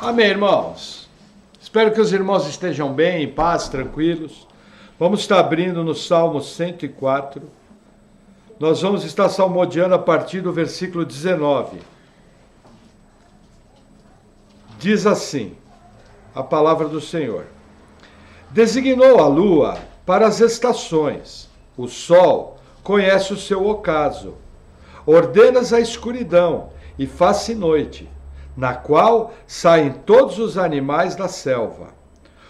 Amém, irmãos? Espero que os irmãos estejam bem, em paz, tranquilos. Vamos estar abrindo no Salmo 104. Nós vamos estar salmodiando a partir do versículo 19. Diz assim, a palavra do Senhor. Designou a lua para as estações. O sol conhece o seu ocaso. Ordenas a escuridão e faz-se noite, na qual saem todos os animais da selva.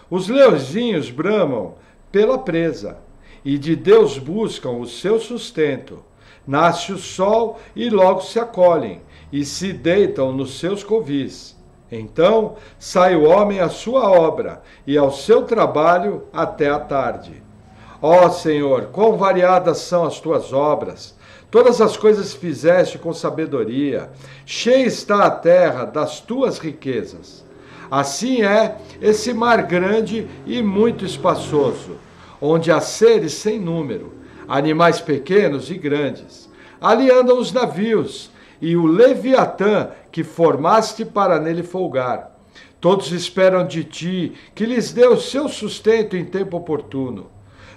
Os leõezinhos bramam pela presa, e de Deus buscam o seu sustento. Nasce o sol e logo se acolhem, e se deitam nos seus covis. Então sai o homem à sua obra, e ao seu trabalho até a tarde. Ó Senhor, quão variadas são as tuas obras! Todas as coisas fizeste com sabedoria, cheia está a terra das tuas riquezas. Assim é esse mar grande e muito espaçoso, onde há seres sem número, animais pequenos e grandes. Ali andam os navios, e o Leviatã que formaste para nele folgar. Todos esperam de ti, que lhes dê o seu sustento em tempo oportuno.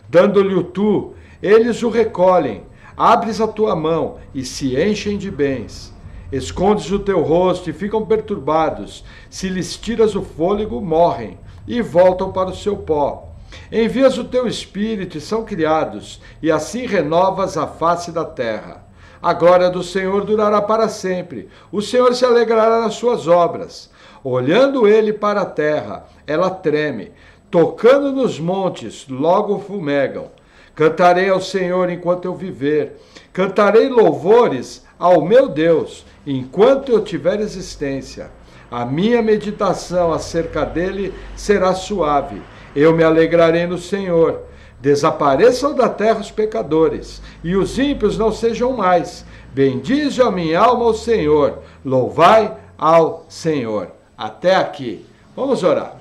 Dando-lhe o tu, eles o recolhem. Abres a tua mão e se enchem de bens. Escondes o teu rosto e ficam perturbados. Se lhes tiras o fôlego, morrem e voltam para o seu pó. Envias o teu espírito e são criados, e assim renovas a face da terra. A glória do Senhor durará para sempre. O Senhor se alegrará nas suas obras. Olhando ele para a terra, ela treme. Tocando nos montes, logo fumegam. Cantarei ao Senhor enquanto eu viver. Cantarei louvores ao meu Deus, enquanto eu tiver existência. A minha meditação acerca dele será suave. Eu me alegrarei no Senhor. Desapareçam da terra os pecadores, e os ímpios não sejam mais. Bendize a minha alma ao Senhor. Louvai ao Senhor. Até aqui. Vamos orar.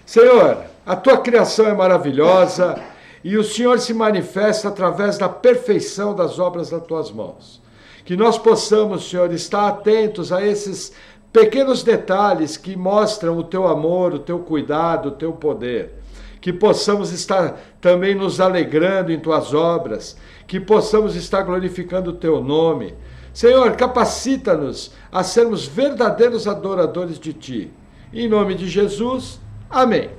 Senhor, a tua criação é maravilhosa, e o Senhor se manifesta através da perfeição das obras das tuas mãos. Que nós possamos, Senhor, estar atentos a esses pequenos detalhes que mostram o teu amor, o teu cuidado, o teu poder. Que possamos estar também nos alegrando em tuas obras. Que possamos estar glorificando o teu nome. Senhor, capacita-nos a sermos verdadeiros adoradores de ti. Em nome de Jesus, amém.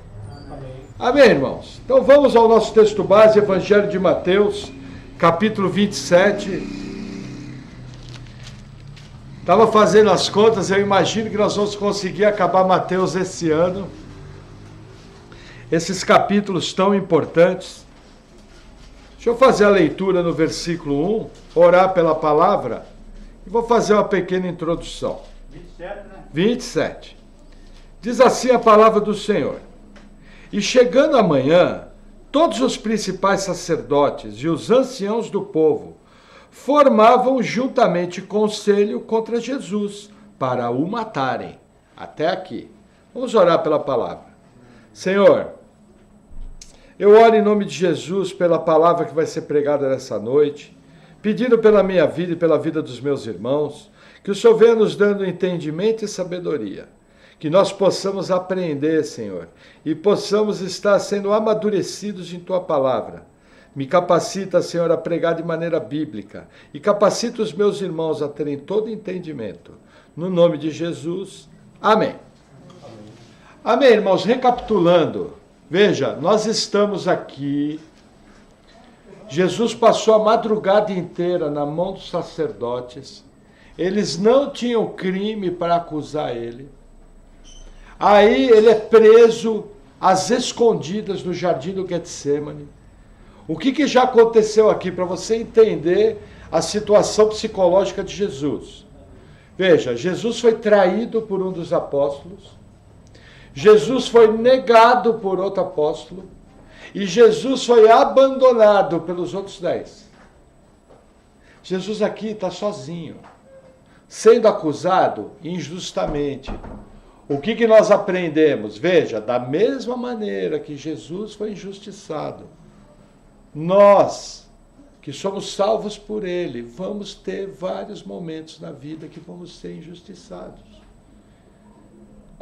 Amém, irmãos? Então vamos ao nosso texto base, Evangelho de Mateus, capítulo 27. Estava fazendo as contas, eu imagino que nós vamos conseguir acabar Mateus esse ano. Esses capítulos tão importantes. Deixa eu fazer a leitura no versículo 1, orar pela palavra, e vou fazer uma pequena introdução. 27, né? 27. Diz assim a palavra do Senhor. E chegando amanhã, todos os principais sacerdotes e os anciãos do povo formavam juntamente conselho contra Jesus, para o matarem. Até aqui. Vamos orar pela palavra. Senhor, eu oro em nome de Jesus pela palavra que vai ser pregada nessa noite, pedindo pela minha vida e pela vida dos meus irmãos, que o Senhor venha nos dando entendimento e sabedoria. Que nós possamos aprender, Senhor, e possamos estar sendo amadurecidos em Tua palavra. Me capacita, Senhor, a pregar de maneira bíblica e capacita os meus irmãos a terem todo entendimento. No nome de Jesus, amém. Amém, irmãos. Recapitulando, veja, nós estamos aqui. Jesus passou a madrugada inteira na mão dos sacerdotes. Eles não tinham crime para acusar ele. Aí ele é preso às escondidas no jardim do Getsemane. O que já aconteceu aqui para você entender a situação psicológica de Jesus? Veja, Jesus foi traído por um dos apóstolos. Jesus foi negado por outro apóstolo. E Jesus foi abandonado pelos outros 10. Jesus aqui está sozinho, sendo acusado injustamente. O que nós aprendemos? Veja, da mesma maneira que Jesus foi injustiçado, nós, que somos salvos por Ele, vamos ter vários momentos na vida que vamos ser injustiçados.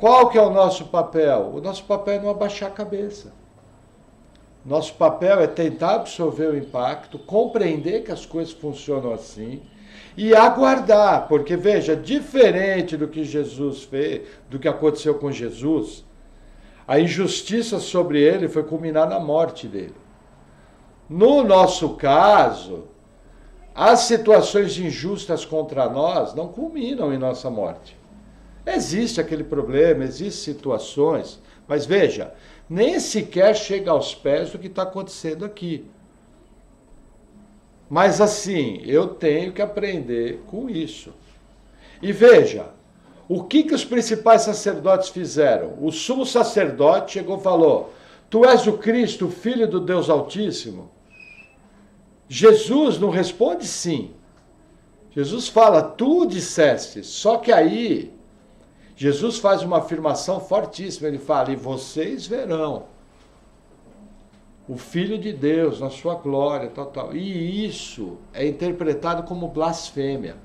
Qual que é o nosso papel? O nosso papel é não abaixar a cabeça. Nosso papel é tentar absorver o impacto, compreender que as coisas funcionam assim e aguardar, porque veja, diferente do que Jesus fez, do que aconteceu com Jesus, a injustiça sobre ele foi culminar na morte dele. No nosso caso, as situações injustas contra nós não culminam em nossa morte. Existe aquele problema, existem situações, mas veja, nem sequer chega aos pés do que está acontecendo aqui. Mas assim, eu tenho que aprender com isso. E veja, o que os principais sacerdotes fizeram? O sumo sacerdote chegou e falou: tu és o Cristo, o Filho do Deus Altíssimo? Jesus não responde sim. Jesus fala, tu disseste. Só que aí, Jesus faz uma afirmação fortíssima. Ele fala, e vocês verão o Filho de Deus na sua glória, tal, tal. E isso é interpretado como blasfêmia.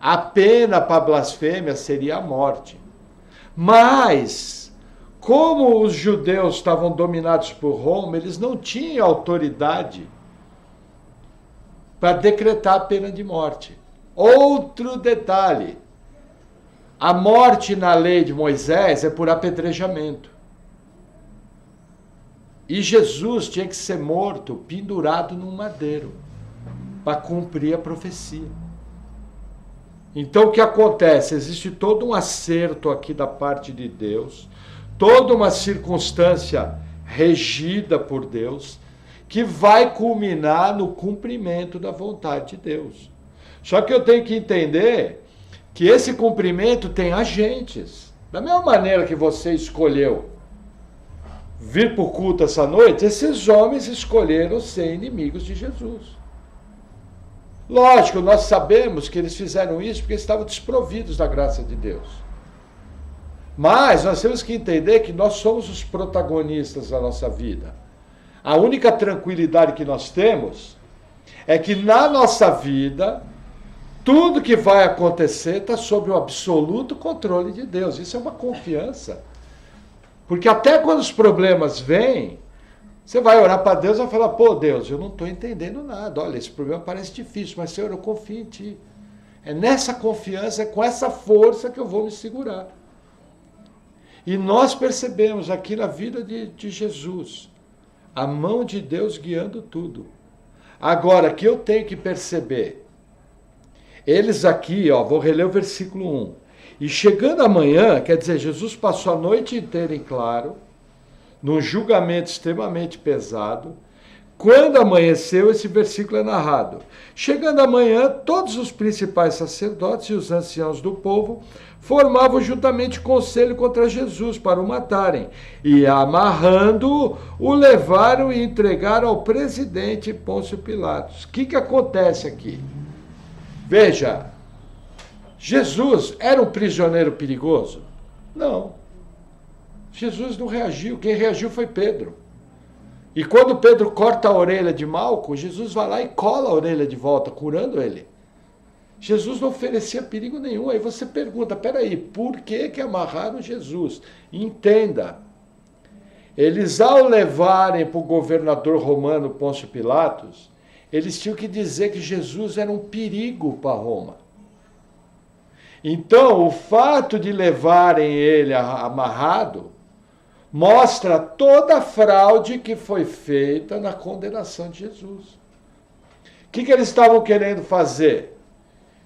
A pena para blasfêmia seria a morte. Mas, como os judeus estavam dominados por Roma, eles não tinham autoridade para decretar a pena de morte. Outro detalhe, a morte na lei de Moisés é por apedrejamento. E Jesus tinha que ser morto, pendurado num madeiro, para cumprir a profecia. Então o que acontece? Existe todo um acerto aqui da parte de Deus, toda uma circunstância regida por Deus, que vai culminar no cumprimento da vontade de Deus. Só que eu tenho que entender que esse cumprimento tem agentes. Da mesma maneira que você escolheu vir para o culto essa noite, esses homens escolheram ser inimigos de Jesus. Lógico, nós sabemos que eles fizeram isso porque estavam desprovidos da graça de Deus. Mas nós temos que entender que nós somos os protagonistas da nossa vida. A única tranquilidade que nós temos é que na nossa vida, tudo que vai acontecer está sob o absoluto controle de Deus. Isso é uma confiança. Porque até quando os problemas vêm, você vai orar para Deus e vai falar, pô Deus, eu não estou entendendo nada. Olha, esse problema parece difícil, mas Senhor, eu confio em Ti. É nessa confiança, é com essa força que eu vou me segurar. E nós percebemos aqui na vida de Jesus, a mão de Deus guiando tudo. Agora, que eu tenho que perceber, eles aqui, ó, vou reler o versículo 1. E chegando amanhã, quer dizer, Jesus passou a noite inteira em claro, num julgamento extremamente pesado. Quando amanheceu, esse versículo é narrado. Chegando amanhã, todos os principais sacerdotes e os anciãos do povo formavam juntamente conselho contra Jesus para o matarem. E amarrando-o, o levaram e entregaram ao presidente Pôncio Pilatos. O que acontece aqui? Veja, Jesus era um prisioneiro perigoso? Não. Jesus não reagiu. Quem reagiu foi Pedro. E quando Pedro corta a orelha de Malco, Jesus vai lá e cola a orelha de volta, curando ele. Jesus não oferecia perigo nenhum. Aí você pergunta, peraí, por que amarraram Jesus? Entenda, eles ao levarem para o governador romano Pôncio Pilatos, eles tinham que dizer que Jesus era um perigo para Roma. Então, o fato de levarem ele amarrado mostra toda a fraude que foi feita na condenação de Jesus. O que eles estavam querendo fazer?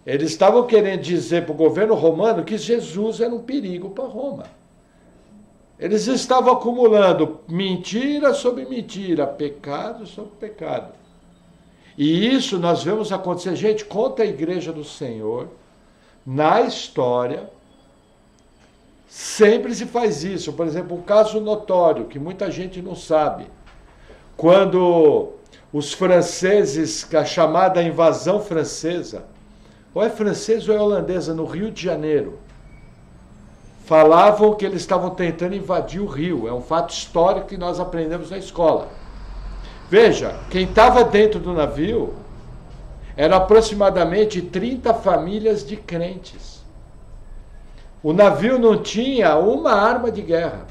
Eles estavam querendo dizer para o governo romano que Jesus era um perigo para Roma. Eles estavam acumulando mentira sobre mentira, pecado sobre pecado. E isso nós vemos acontecer. Gente, conta a igreja do Senhor, na história, sempre se faz isso. Por exemplo, um caso notório, que muita gente não sabe. Quando os franceses, a chamada invasão francesa, ou é francesa ou é holandesa, no Rio de Janeiro, falavam que eles estavam tentando invadir o Rio. É um fato histórico que nós aprendemos na escola. Veja, quem estava dentro do navio eram aproximadamente 30 famílias de crentes. O navio não tinha uma arma de guerra.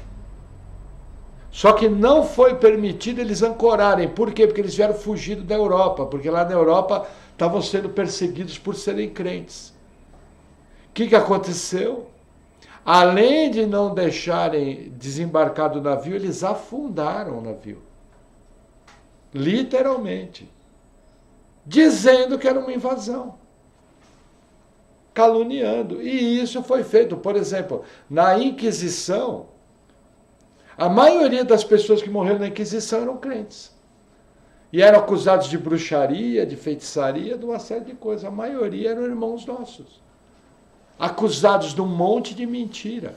Só que não foi permitido eles ancorarem. Por quê? Porque eles vieram fugido da Europa. Porque lá na Europa estavam sendo perseguidos por serem crentes. O que aconteceu? Além de não deixarem desembarcar do navio, eles afundaram o navio. Literalmente. Dizendo que era uma invasão. Caluniando. E isso foi feito. Por exemplo, na Inquisição, a maioria das pessoas que morreram na Inquisição eram crentes. E eram acusados de bruxaria, de feitiçaria, de uma série de coisas. A maioria eram irmãos nossos. Acusados de um monte de mentira.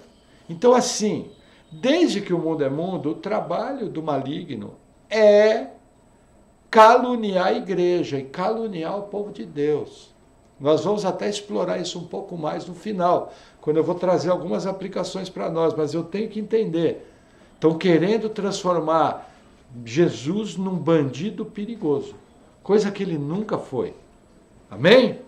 Então, assim, desde que o mundo é mundo, o trabalho do maligno é caluniar a igreja e caluniar o povo de Deus. Nós vamos até explorar isso um pouco mais no final, quando eu vou trazer algumas aplicações para nós, mas eu tenho que entender. Estão querendo transformar Jesus num bandido perigoso, coisa que ele nunca foi. Amém?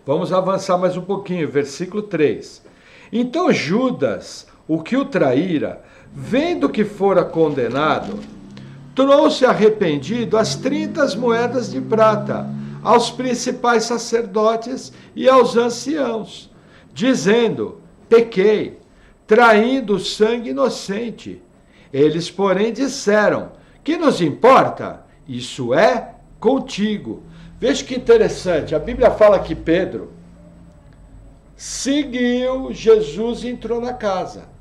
Vamos avançar mais um pouquinho, versículo 3. Então Judas, o que o traíra, vendo que fora condenado, trouxe arrependido as 30 moedas de prata aos principais sacerdotes e aos anciãos, dizendo: pequei, traindo sangue inocente. Eles, porém, disseram: que nos importa? Isso é contigo. Veja que interessante, a Bíblia fala que Pedro seguiu Jesus e entrou na casa.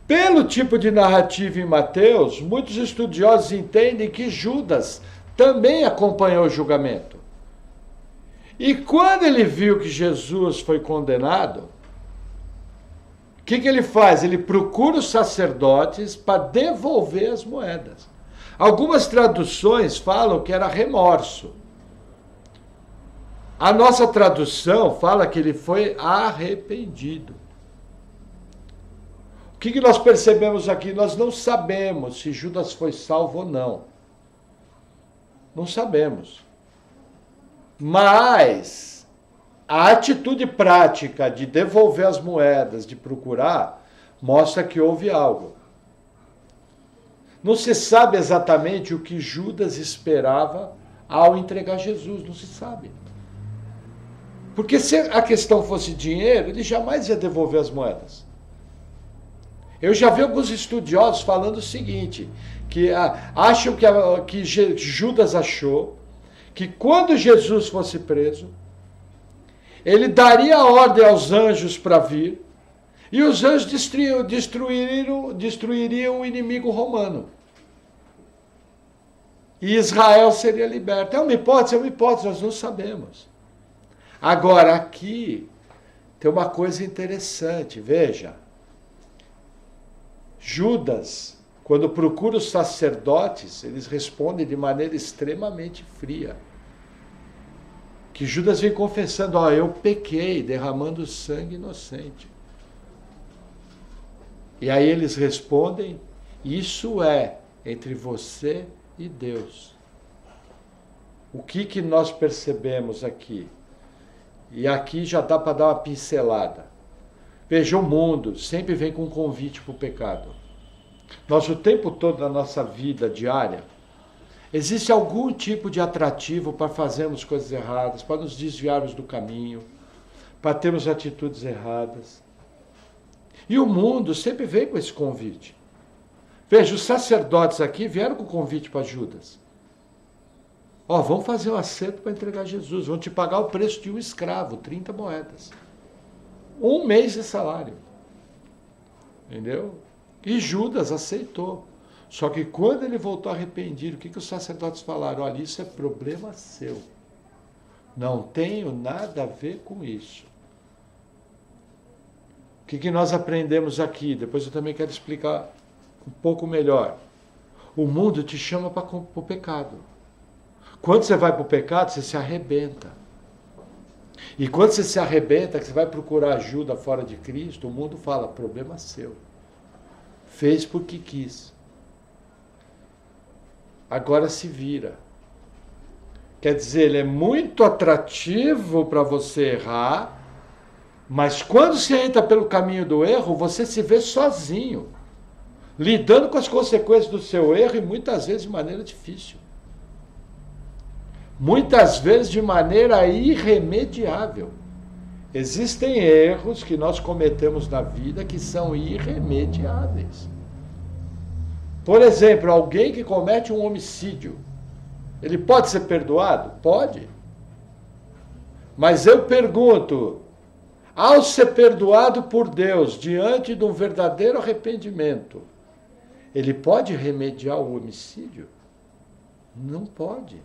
Pelo tipo de narrativa em Mateus, muitos estudiosos entendem que Judas também acompanhou o julgamento. E quando ele viu que Jesus foi condenado, o que ele faz? Ele procura os sacerdotes para devolver as moedas. Algumas traduções falam que era remorso. A nossa tradução fala que ele foi arrependido. O que nós percebemos aqui? Nós não sabemos se Judas foi salvo ou não. Não sabemos. Mas a atitude prática de devolver as moedas, de procurar, mostra que houve algo. Não se sabe exatamente o que Judas esperava ao entregar Jesus, não se sabe. Porque se a questão fosse dinheiro, ele jamais ia devolver as moedas. Eu já vi alguns estudiosos falando o seguinte, que acham que Judas achou que quando Jesus fosse preso, ele daria ordem aos anjos para vir, e os anjos destruiriam o inimigo romano. E Israel seria liberto. É uma hipótese, nós não sabemos. Agora, aqui tem uma coisa interessante, veja. Judas, quando procura os sacerdotes, eles respondem de maneira extremamente fria. Que Judas vem confessando: eu pequei, derramando sangue inocente. E aí eles respondem: isso é entre você e Deus. O que nós percebemos aqui? E aqui já dá para dar uma pincelada. Veja, o mundo sempre vem com um convite para o pecado. Nós, o tempo todo da nossa vida diária, existe algum tipo de atrativo para fazermos coisas erradas, para nos desviarmos do caminho, para termos atitudes erradas. E o mundo sempre vem com esse convite. Veja, os sacerdotes aqui vieram com convite para Judas. Vamos fazer um acerto para entregar Jesus, vão te pagar o preço de um escravo, 30 moedas. 1 mês de salário. Entendeu? E Judas aceitou. Só que quando ele voltou arrependido, o que os sacerdotes falaram? Olha, isso é problema seu. Não tenho nada a ver com isso. O que nós aprendemos aqui? Depois eu também quero explicar um pouco melhor. O mundo te chama para o pecado. Quando você vai para o pecado, você se arrebenta. E quando você se arrebenta, que você vai procurar ajuda fora de Cristo, o mundo fala: problema seu. Fez porque quis. Agora se vira. Quer dizer, ele é muito atrativo para você errar, Mas quando você entra pelo caminho do erro, você se vê sozinho, lidando com as consequências do seu erro e muitas vezes de maneira difícil. Muitas vezes de maneira irremediável. Existem erros que nós cometemos na vida que são irremediáveis. Por exemplo, alguém que comete um homicídio, ele pode ser perdoado? Pode. Mas eu pergunto, ao ser perdoado por Deus, diante de um verdadeiro arrependimento, ele pode remediar o homicídio? Não pode.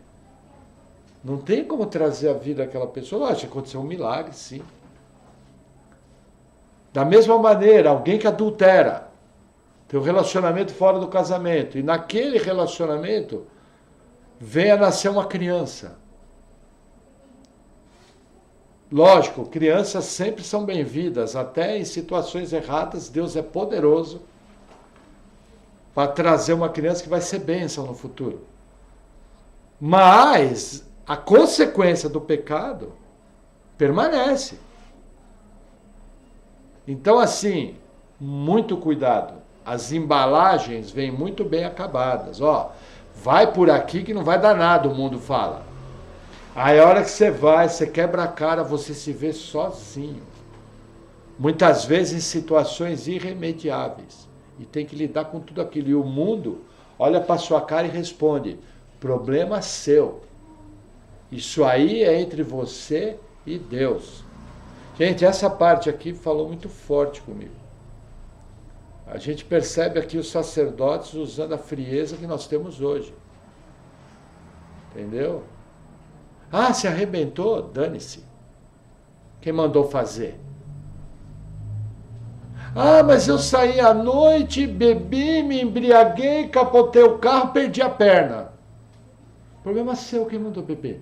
Não tem como trazer a vida daquela pessoa. Lógico, aconteceu um milagre, sim. Da mesma maneira, alguém que adultera, tem um relacionamento fora do casamento, e naquele relacionamento vem a nascer uma criança. Lógico, crianças sempre são bem-vindas, até em situações erradas, Deus é poderoso para trazer uma criança que vai ser bênção no futuro. Mas a consequência do pecado permanece. Então, assim, muito cuidado. As embalagens vêm muito bem acabadas. Ó, vai por aqui que não vai dar nada, o mundo fala. Aí a hora que você vai, você quebra a cara, você se vê sozinho. Muitas vezes em situações irremediáveis. E tem que lidar com tudo aquilo. E o mundo olha para sua cara e responde, problema seu. Isso aí é entre você e Deus. Gente, essa parte aqui falou muito forte comigo. A gente percebe aqui os sacerdotes usando a frieza que nós temos hoje. Entendeu? Ah, se arrebentou? Dane-se. Quem mandou fazer? Ah, mas eu saí à noite, bebi, me embriaguei, capotei o carro, perdi a perna. Problema seu, quem mandou beber?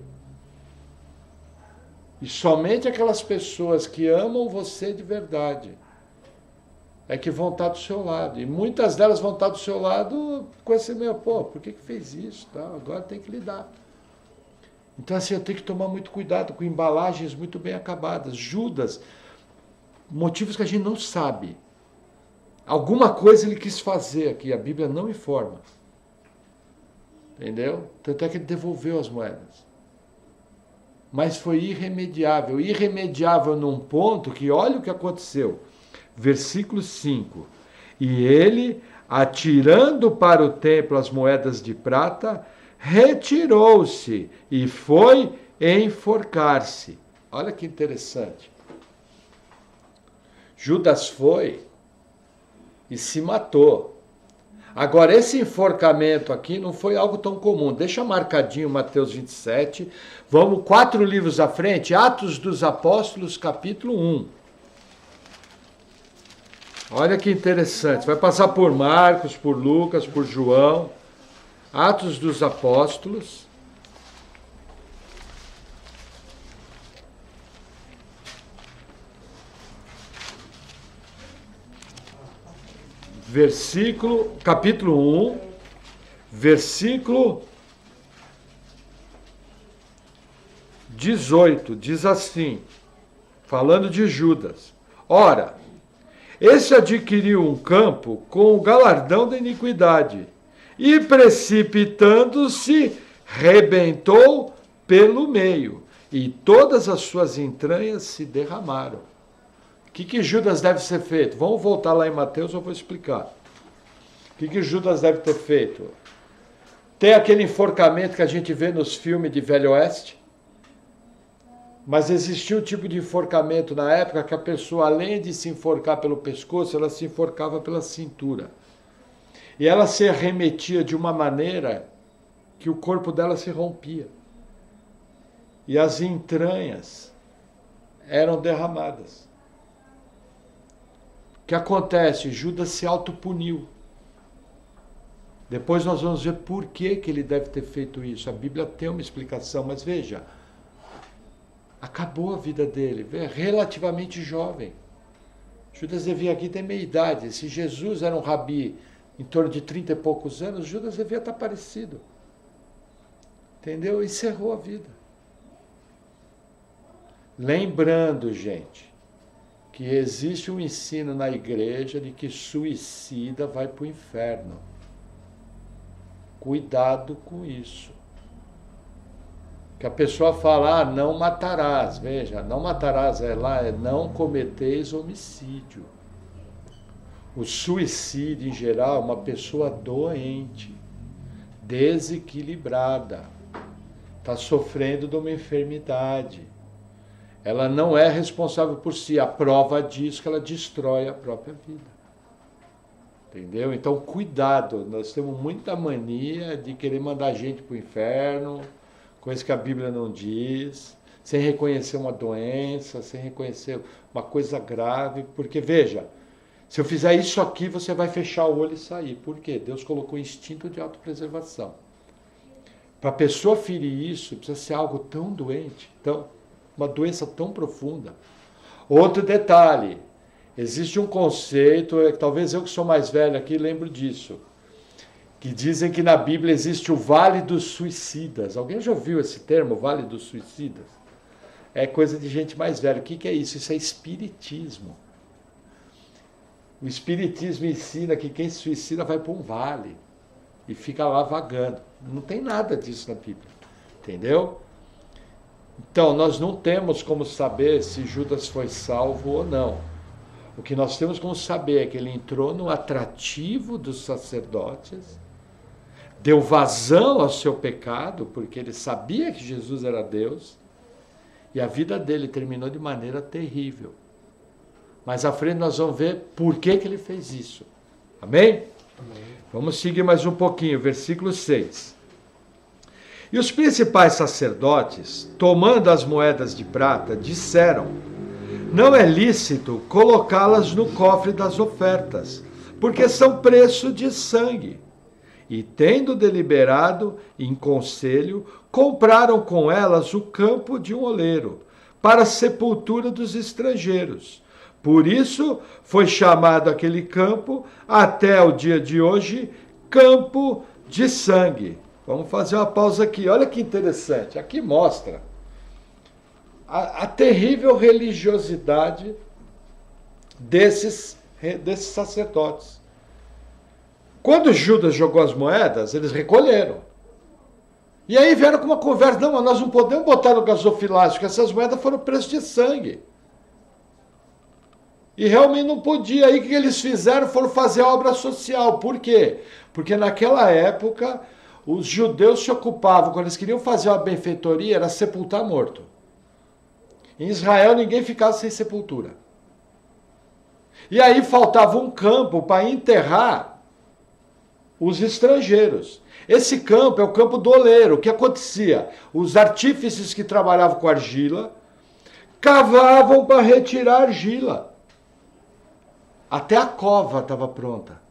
E somente aquelas pessoas que amam você de verdade é que vão estar do seu lado. E muitas delas vão estar do seu lado com esse meio, pô, por que fez isso? Tá? Agora tem que lidar. Então, assim, eu tenho que tomar muito cuidado com embalagens muito bem acabadas. Judas, motivos que a gente não sabe. Alguma coisa ele quis fazer aqui, a Bíblia não informa. Entendeu? Tanto é que ele devolveu as moedas. Mas foi irremediável. Irremediável num ponto que, olha o que aconteceu. Versículo 5. E ele, atirando para o templo as moedas de prata, retirou-se e foi enforcar-se. Olha que interessante. Judas foi e se matou. Agora, esse enforcamento aqui não foi algo tão comum. Deixa marcadinho Mateus 27. Vamos 4 livros à frente. Atos dos Apóstolos, capítulo 1. Olha que interessante. Vai passar por Marcos, por Lucas, por João. Atos dos Apóstolos. Capítulo 1, versículo 18, diz assim, falando de Judas. Ora, esse adquiriu um campo com o galardão da iniquidade, e precipitando-se, rebentou pelo meio, e todas as suas entranhas se derramaram. O que Judas deve ser feito? Vamos voltar lá em Mateus, eu vou explicar. O que Judas deve ter feito? Tem aquele enforcamento que a gente vê nos filmes de Velho Oeste, mas existia um tipo de enforcamento na época que a pessoa, além de se enforcar pelo pescoço, ela se enforcava pela cintura. E ela se arremetia de uma maneira que o corpo dela se rompia. E as entranhas eram derramadas. O que acontece? Judas se autopuniu. Depois nós vamos ver por que ele deve ter feito isso. A Bíblia tem uma explicação, mas veja, acabou a vida dele, relativamente jovem. Judas devia aqui ter meia idade. Se Jesus era um rabi em torno de 30 e poucos anos, Judas devia estar parecido. Entendeu? Encerrou a vida. Lembrando, gente, que existe um ensino na igreja de que suicida vai para o inferno. Cuidado com isso. Que a pessoa fala, não matarás. Veja, não matarás é não cometeis homicídio. O suicídio, em geral, é uma pessoa doente, desequilibrada, está sofrendo de uma enfermidade. Ela não é responsável por si. A prova diz que ela destrói a própria vida. Entendeu? Então, cuidado. Nós temos muita mania de querer mandar gente para o inferno, coisa que a Bíblia não diz, sem reconhecer uma doença, sem reconhecer uma coisa grave. Porque, veja, se eu fizer isso aqui, você vai fechar o olho e sair. Por quê? Deus colocou instinto de autopreservação. Para a pessoa ferir isso, precisa ser algo tão doente, uma doença tão profunda. Outro detalhe, existe um conceito, talvez eu que sou mais velho aqui lembro disso, que dizem que na Bíblia existe o Vale dos Suicidas. Alguém já ouviu esse termo, Vale dos Suicidas? É coisa de gente mais velha. O que é isso? Isso é espiritismo. O espiritismo ensina que quem se suicida vai para um vale e fica lá vagando. Não tem nada disso na Bíblia, entendeu? Então, nós não temos como saber se Judas foi salvo ou não. O que nós temos como saber é que ele entrou no atrativo dos sacerdotes, deu vazão ao seu pecado, porque ele sabia que Jesus era Deus, e a vida dele terminou de maneira terrível. Mas à frente nós vamos ver por que ele fez isso. Amém? Amém. Vamos seguir mais um pouquinho, versículo 6. E os principais sacerdotes, tomando as moedas de prata, disseram: não é lícito colocá-las no cofre das ofertas, porque são preço de sangue. E tendo deliberado em conselho, compraram com elas o campo de um oleiro, para a sepultura dos estrangeiros. Por isso foi chamado aquele campo, até o dia de hoje, Campo de Sangue. Vamos fazer uma pausa aqui. Olha que interessante. Aqui mostra a terrível religiosidade desses sacerdotes. Quando Judas jogou as moedas, eles recolheram. E aí vieram com uma conversa. Não, mas nós não podemos botar no gasofilácio, porque essas moedas foram preço de sangue. E realmente não podia. Aí o que eles fizeram? Foram fazer obra social. Por quê? Porque naquela época os judeus se ocupavam, quando eles queriam fazer uma benfeitoria, era sepultar morto. Em Israel ninguém ficava sem sepultura. E aí faltava um campo para enterrar os estrangeiros. Esse campo é o campo do oleiro. O que acontecia? Os artífices que trabalhavam com argila cavavam para retirar a argila. Até a cova estava pronta.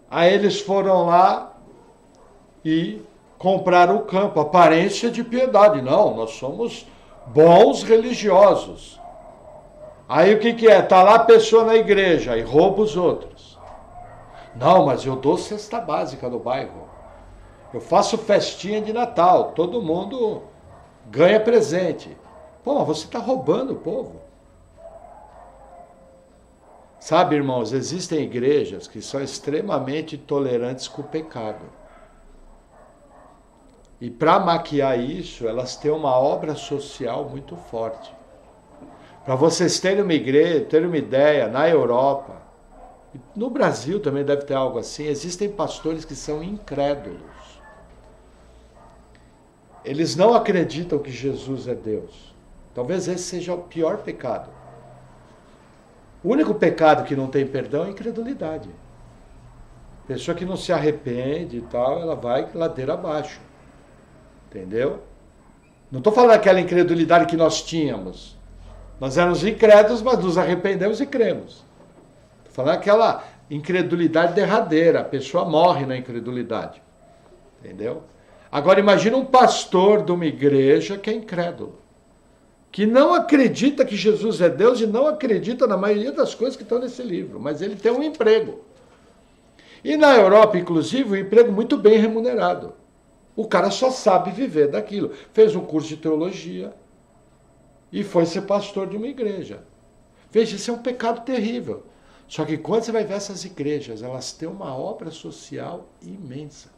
Aí eles foram lá e compraram o campo. Aparência de piedade. Não, nós somos bons religiosos. Aí o que é? Está lá a pessoa na igreja e rouba os outros. Não, mas eu dou cesta básica no bairro. Eu faço festinha de Natal. Todo mundo ganha presente. Pô, mas você está roubando o povo. Sabe, irmãos, existem igrejas que são extremamente tolerantes com o pecado. E para maquiar isso, elas têm uma obra social muito forte. Para vocês terem uma igreja, terem uma ideia, na Europa, no Brasil também deve ter algo assim, existem pastores que são incrédulos. Eles não acreditam que Jesus é Deus. Talvez esse seja o pior pecado. O único pecado que não tem perdão é a incredulidade. Pessoa que não se arrepende e tal, ela vai ladeira abaixo. Entendeu? Não estou falando daquela incredulidade que nós tínhamos. Nós éramos incrédulos, mas nos arrependemos e cremos. Estou falando daquela incredulidade derradeira. A pessoa morre na incredulidade. Entendeu? Agora imagina um pastor de uma igreja que é incrédulo, que não acredita que Jesus é Deus e não acredita na maioria das coisas que estão nesse livro, mas ele tem um emprego. E na Europa, inclusive, um emprego muito bem remunerado. O cara só sabe viver daquilo. Fez um curso de teologia e foi ser pastor de uma igreja. Veja, isso é um pecado terrível. Só que quando você vai ver essas igrejas, elas têm uma obra social imensa.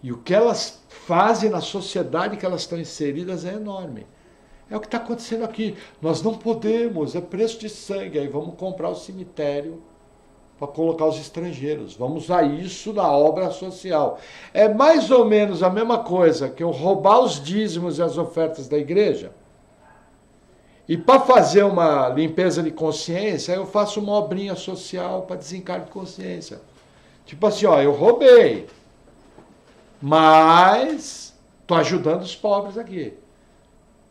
E o que elas fazem na sociedade que elas estão inseridas é enorme. É o que está acontecendo aqui. Nós não podemos, é preço de sangue. Aí vamos comprar o cemitério para colocar os estrangeiros. Vamos usar isso na obra social. É mais ou menos a mesma coisa que eu roubar os dízimos e as ofertas da igreja. E para fazer uma limpeza de consciência, eu faço uma obrinha social para desencargo de consciência. Tipo assim, ó, eu roubei, mas estou ajudando os pobres aqui.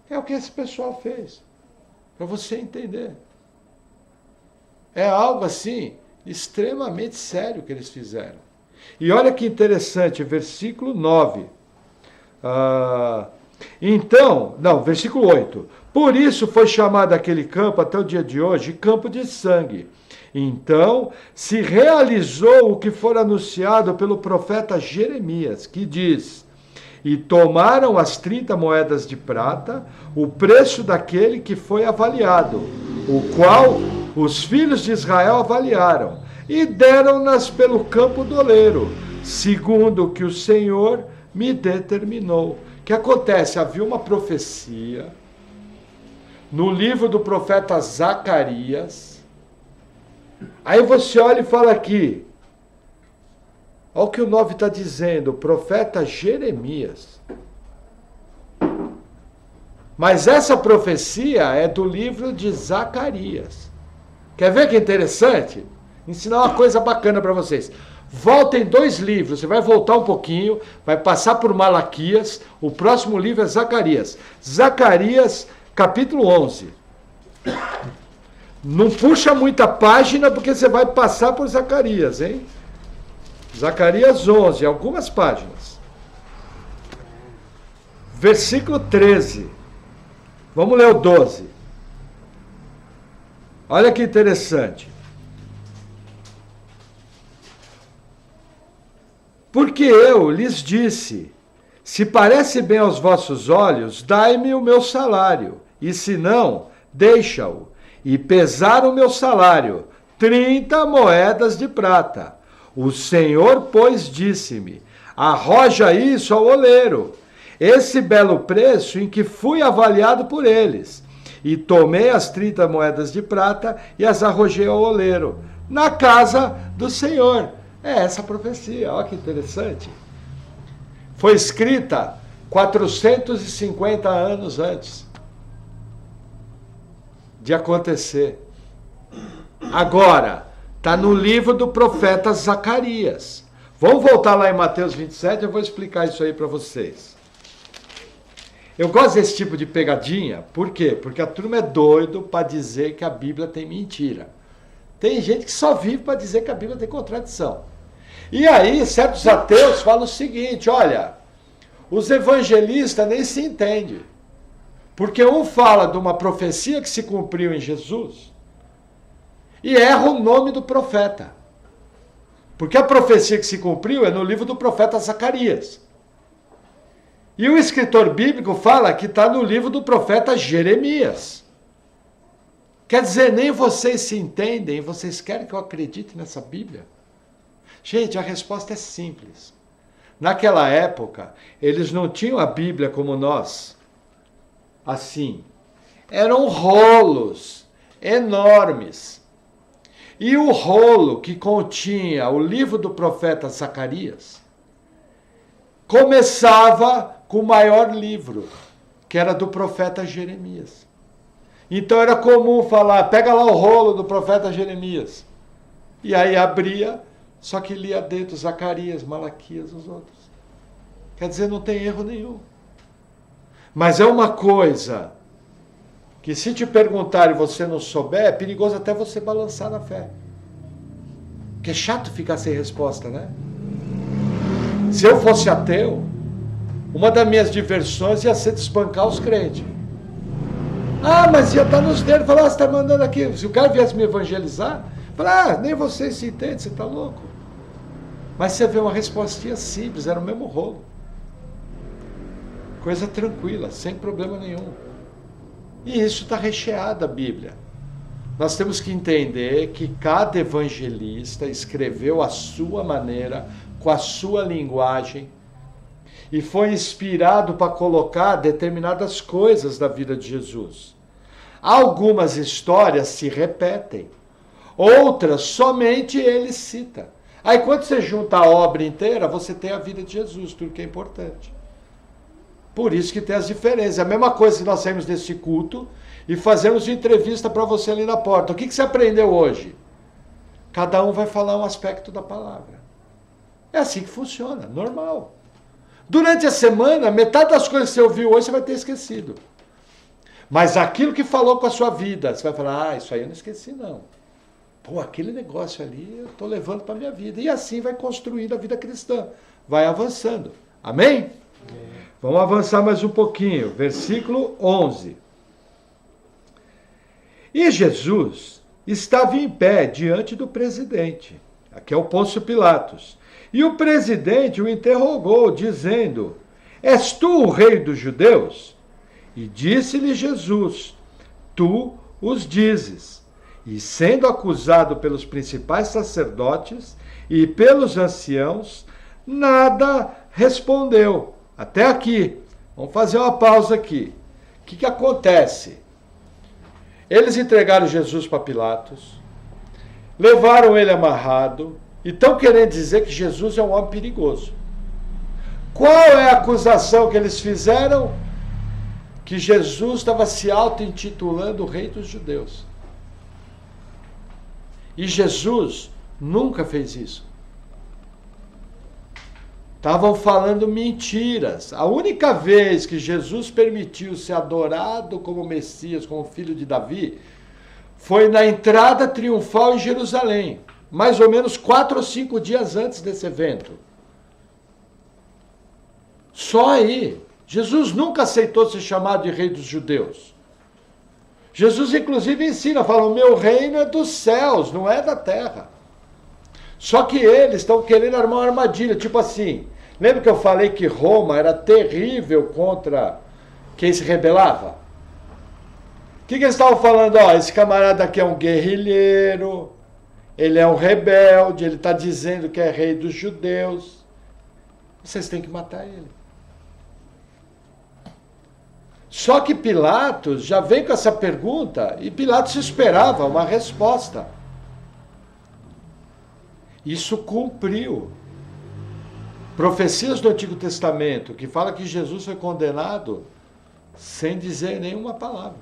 É o que esse pessoal fez, para você entender. É algo assim, extremamente sério que eles fizeram. E olha que interessante, versículo 9. Versículo 8. Por isso foi chamado aquele campo, até o dia de hoje, campo de sangue. Então se realizou o que for anunciado pelo profeta Jeremias, que diz: e tomaram as 30 moedas de prata, o preço daquele que foi avaliado, o qual os filhos de Israel avaliaram, e deram-nas pelo campo do oleiro, segundo o que o Senhor me determinou. O que acontece? Havia uma profecia no livro do profeta Zacarias. Aí você olha e fala aqui, olha o que o 9 está dizendo, o profeta Jeremias. Mas essa profecia é do livro de Zacarias. Quer ver que interessante? Ensinar uma coisa bacana para vocês. Voltem 2 livros, você vai voltar um pouquinho, vai passar por Malaquias, o próximo livro é Zacarias. Zacarias, capítulo 11. Não puxa muita página, porque você vai passar por Zacarias, hein? Zacarias 11, algumas páginas. Versículo 13. Vamos ler o 12. Olha que interessante. Porque eu lhes disse, se parece bem aos vossos olhos, dai-me o meu salário, e se não, deixa-o. E pesaram o meu salário, 30 moedas de prata. O Senhor, pois, disse-me, arroja isso ao oleiro, esse belo preço em que fui avaliado por eles. E tomei as 30 moedas de prata e as arrojei ao oleiro, na casa do Senhor. É essa profecia, olha que interessante. Foi escrita 450 anos antes de acontecer. Agora, está no livro do profeta Zacarias. Vamos voltar lá em Mateus 27, eu vou explicar isso aí para vocês. Eu gosto desse tipo de pegadinha, por quê? Porque a turma é doido para dizer que a Bíblia tem mentira. Tem gente que só vive para dizer que a Bíblia tem contradição. E aí, certos ateus falam o seguinte, olha, os evangelistas nem se entendem. Porque um fala de uma profecia que se cumpriu em Jesus e erra o nome do profeta. Porque a profecia que se cumpriu é no livro do profeta Zacarias. E o escritor bíblico fala que está no livro do profeta Jeremias. Quer dizer, nem vocês se entendem, vocês querem que eu acredite nessa Bíblia? Gente, a resposta é simples. Naquela época, eles não tinham a Bíblia como nós. Assim. Eram rolos enormes. E o rolo que continha o livro do profeta Zacarias começava com o maior livro, que era do profeta Jeremias. Então era comum falar, pega lá o rolo do profeta Jeremias. E aí abria, só que lia dentro Zacarias, Malaquias, os outros. Quer dizer, não tem erro nenhum. Mas é uma coisa que se te perguntar e você não souber, é perigoso até você balançar na fé. Porque é chato ficar sem resposta, né? Se eu fosse ateu, uma das minhas diversões ia ser desbancar os crentes. Ah, mas ia estar nos dedos, falar, você está mandando aqui. Se o cara viesse me evangelizar, falar, nem você se entende, você está louco. Mas você vê uma respostinha simples, era o mesmo rolo. Coisa tranquila, sem problema nenhum. E isso está recheado a Bíblia. Nós temos que entender que cada evangelista escreveu à sua maneira, com a sua linguagem, e foi inspirado para colocar determinadas coisas da vida de Jesus. Algumas histórias se repetem, outras somente ele cita. Aí quando você junta a obra inteira, você tem a vida de Jesus, tudo que é importante. Por isso que tem as diferenças. A mesma coisa que nós saímos desse culto e fazemos entrevista para você ali na porta. O que você aprendeu hoje? Cada um vai falar um aspecto da palavra. É assim que funciona, normal. Durante a semana, metade das coisas que você ouviu hoje você vai ter esquecido. Mas aquilo que falou com a sua vida, você vai falar, isso aí eu não esqueci não. Pô, aquele negócio ali eu estou levando para a minha vida. E assim vai construindo a vida cristã. Vai avançando. Amém? Vamos avançar mais um pouquinho. Versículo 11. E Jesus estava em pé diante do presidente. Aqui é o Pôncio Pilatos. E o presidente o interrogou, dizendo, és tu o rei dos judeus? E disse-lhe Jesus, tu os dizes. E sendo acusado pelos principais sacerdotes e pelos anciãos, nada respondeu. Até aqui. Vamos fazer uma pausa aqui. O que acontece? Eles entregaram Jesus para Pilatos, levaram ele amarrado e estão querendo dizer que Jesus é um homem perigoso. Qual é a acusação que eles fizeram? Que Jesus estava se auto-intitulando o rei dos judeus. E Jesus nunca fez isso. Estavam falando mentiras. A única vez que Jesus permitiu ser adorado como Messias, como filho de Davi, foi na entrada triunfal em Jerusalém, mais ou menos 4 ou 5 dias antes desse evento. Só aí. Jesus nunca aceitou ser chamado de rei dos judeus. Jesus inclusive ensina, fala, o meu reino é dos céus, não é da terra. Só que eles estão querendo armar uma armadilha, tipo assim, lembra que eu falei que Roma era terrível contra quem se rebelava? O que eles estavam falando? Ó, esse camarada aqui é um guerrilheiro, ele é um rebelde, ele está dizendo que é rei dos judeus. Vocês têm que matar ele. Só que Pilatos já vem com essa pergunta e Pilatos esperava uma resposta. Isso cumpriu. Profecias do Antigo Testamento que fala que Jesus foi condenado sem dizer nenhuma palavra.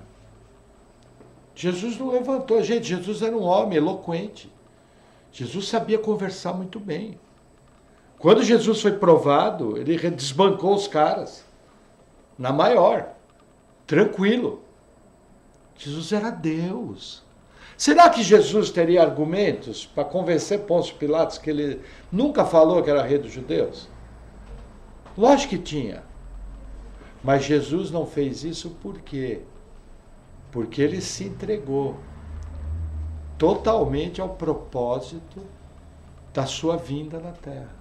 Jesus não levantou. Gente, Jesus era um homem eloquente. Jesus sabia conversar muito bem. Quando Jesus foi provado, ele desbancou os caras. Na maior. Tranquilo. Jesus era Deus. Será que Jesus teria argumentos para convencer Pôncio Pilatos que ele nunca falou que era rei dos judeus? Lógico que tinha. Mas Jesus não fez isso por quê? Porque ele se entregou totalmente ao propósito da sua vinda na terra.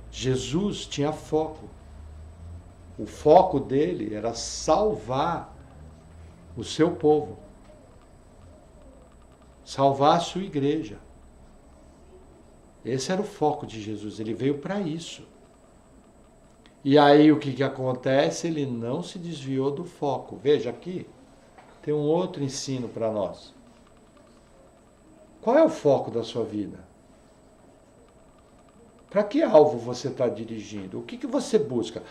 Jesus tinha foco. O foco dele era salvar o seu povo. Salvar a sua igreja. Esse era o foco de Jesus. Ele veio para isso. E aí o que acontece? Ele não se desviou do foco. Veja aqui, tem um outro ensino para nós. Qual é o foco da sua vida? Para que alvo você está dirigindo? O que você busca?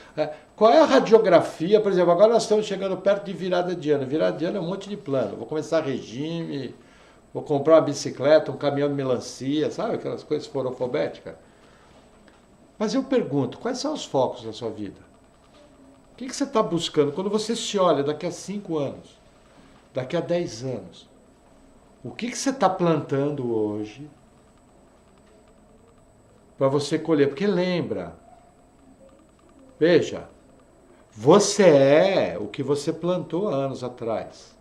Qual é a radiografia? Por exemplo, agora nós estamos chegando perto de virada de ano. Virada de ano é um monte de plano. Vou começar regime, vou comprar uma bicicleta, um caminhão de melancia, sabe aquelas coisas forofobéticas? Mas eu pergunto, quais são os focos da sua vida? O que você está buscando? Quando você se olha daqui a 5 anos, daqui a 10 anos, o que você está plantando hoje para você colher? Porque lembra, veja, você é o que você plantou há anos atrás.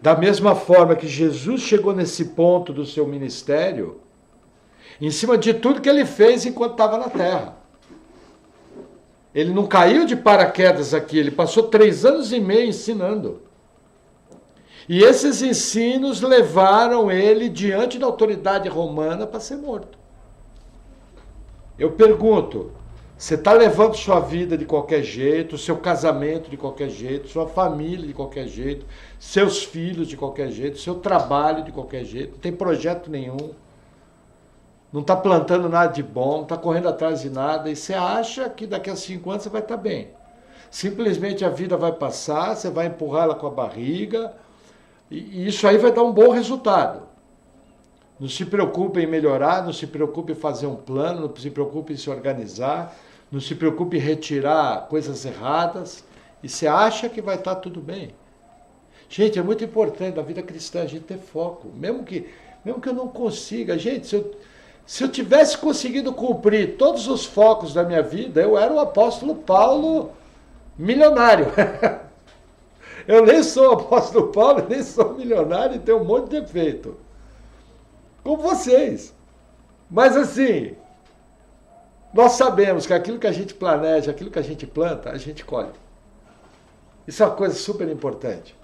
Da mesma forma que Jesus chegou nesse ponto do seu ministério, em cima de tudo que ele fez enquanto estava na terra. Ele não caiu de paraquedas aqui, ele passou 3 anos e meio ensinando. E esses ensinos levaram ele diante da autoridade romana para ser morto. Eu pergunto, você está levando sua vida de qualquer jeito, seu casamento de qualquer jeito, sua família de qualquer jeito, seus filhos de qualquer jeito, seu trabalho de qualquer jeito, não tem projeto nenhum, não está plantando nada de bom, não está correndo atrás de nada, e você acha que daqui a 5 anos você vai estar bem. Simplesmente a vida vai passar, você vai empurrar ela com a barriga, e isso aí vai dar um bom resultado. Não se preocupe em melhorar, não se preocupe em fazer um plano, não se preocupe em se organizar, não se preocupe em retirar coisas erradas, e você acha que vai estar tudo bem. Gente, é muito importante na vida cristã a gente ter foco, mesmo que eu não consiga. Gente, se eu tivesse conseguido cumprir todos os focos da minha vida, eu era o apóstolo Paulo milionário. Eu nem sou o apóstolo Paulo, nem sou milionário e tenho um monte de defeito. Com vocês. Mas assim, nós sabemos que aquilo que a gente planeja, aquilo que a gente planta, a gente colhe. Isso é uma coisa super importante.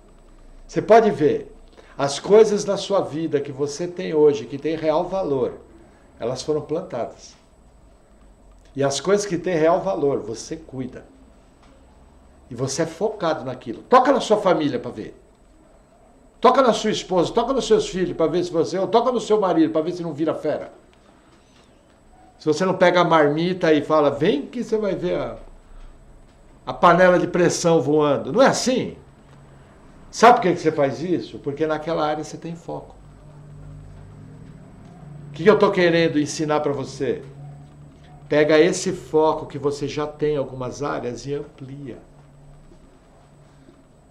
Você pode ver, as coisas na sua vida que você tem hoje, que tem real valor, elas foram plantadas. E as coisas que têm real valor, você cuida. E você é focado naquilo. Toca na sua família para ver. Toca na sua esposa, toca nos seus filhos para ver se você... Ou toca no seu marido para ver se não vira fera. Se você não pega a marmita e fala, vem que você vai ver a panela de pressão voando. Não é assim? Sabe por que você faz isso? Porque naquela área você tem foco. O que eu estou querendo ensinar para você? Pega esse foco que você já tem em algumas áreas e amplia.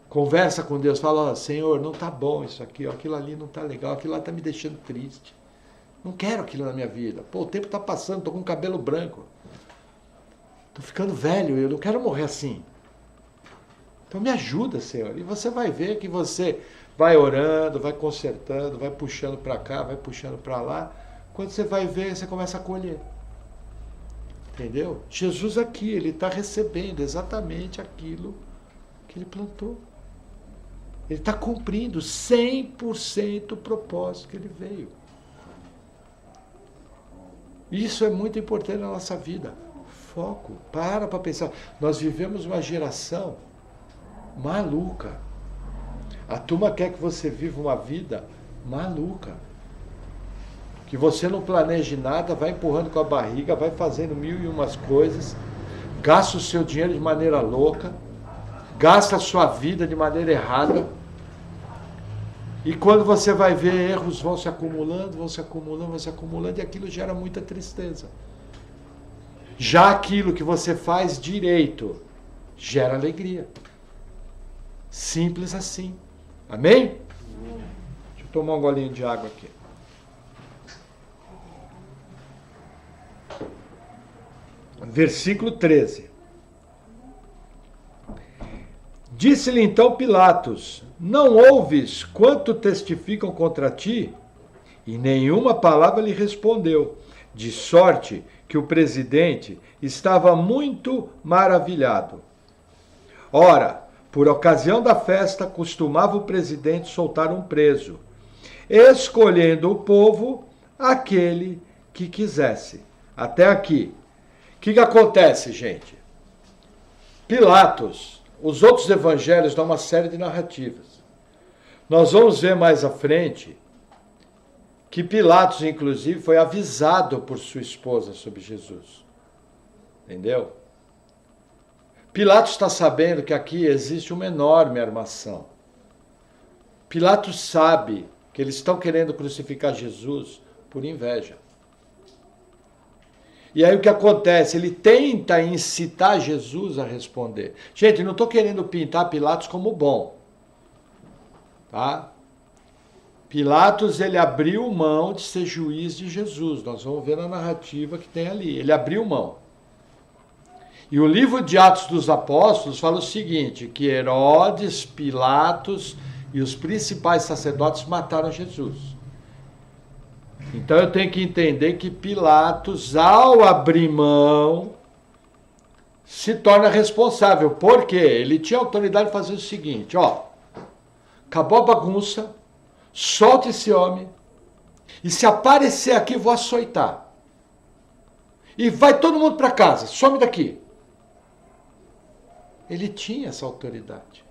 Conversa com Deus, fala, Senhor, não está bom isso aqui, aquilo ali não está legal, aquilo lá está me deixando triste. Não quero aquilo na minha vida. Pô, o tempo está passando, estou com cabelo branco. Estou ficando velho, eu não quero morrer assim. Então me ajuda, Senhor. E você vai ver que você vai orando, vai consertando, vai puxando para cá, vai puxando para lá. Quando você vai ver, você começa a colher. Entendeu? Jesus aqui, ele está recebendo exatamente aquilo que ele plantou. Ele está cumprindo 100% o propósito que ele veio. Isso é muito importante na nossa vida. Foco. Para pensar. Nós vivemos uma geração maluca. A turma quer que você viva uma vida maluca. Que você não planeje nada, vai empurrando com a barriga, vai fazendo 1001 coisas, gasta o seu dinheiro de maneira louca, gasta a sua vida de maneira errada. E quando você vai ver, erros vão se acumulando, e aquilo gera muita tristeza. Já aquilo que você faz direito, gera alegria. Simples assim. Amém? Deixa eu tomar um golinho de água aqui. Versículo 13. Disse-lhe então Pilatos, não ouves quanto testificam contra ti? E nenhuma palavra lhe respondeu, de sorte que o presidente estava muito maravilhado. Ora, por ocasião da festa, costumava o presidente soltar um preso, escolhendo o povo aquele que quisesse. Até aqui. O que acontece, gente? Pilatos... Os outros evangelhos dão uma série de narrativas. Nós vamos ver mais à frente que Pilatos, inclusive, foi avisado por sua esposa sobre Jesus. Entendeu? Pilatos está sabendo que aqui existe uma enorme armação. Pilatos sabe que eles estão querendo crucificar Jesus por inveja. E aí o que acontece? Ele tenta incitar Jesus a responder. Gente, não estou querendo pintar Pilatos como bom. Tá? Pilatos, ele abriu mão de ser juiz de Jesus. Nós vamos ver na narrativa que tem ali. Ele abriu mão. E o livro de Atos dos Apóstolos fala o seguinte, que Herodes, Pilatos e os principais sacerdotes mataram Jesus. Então eu tenho que entender que Pilatos, ao abrir mão, se torna responsável. Por quê? Ele tinha autoridade de fazer o seguinte, ó, acabou a bagunça, solta esse homem, e se aparecer aqui, vou açoitar. E vai todo mundo para casa, some daqui. Ele tinha essa autoridade.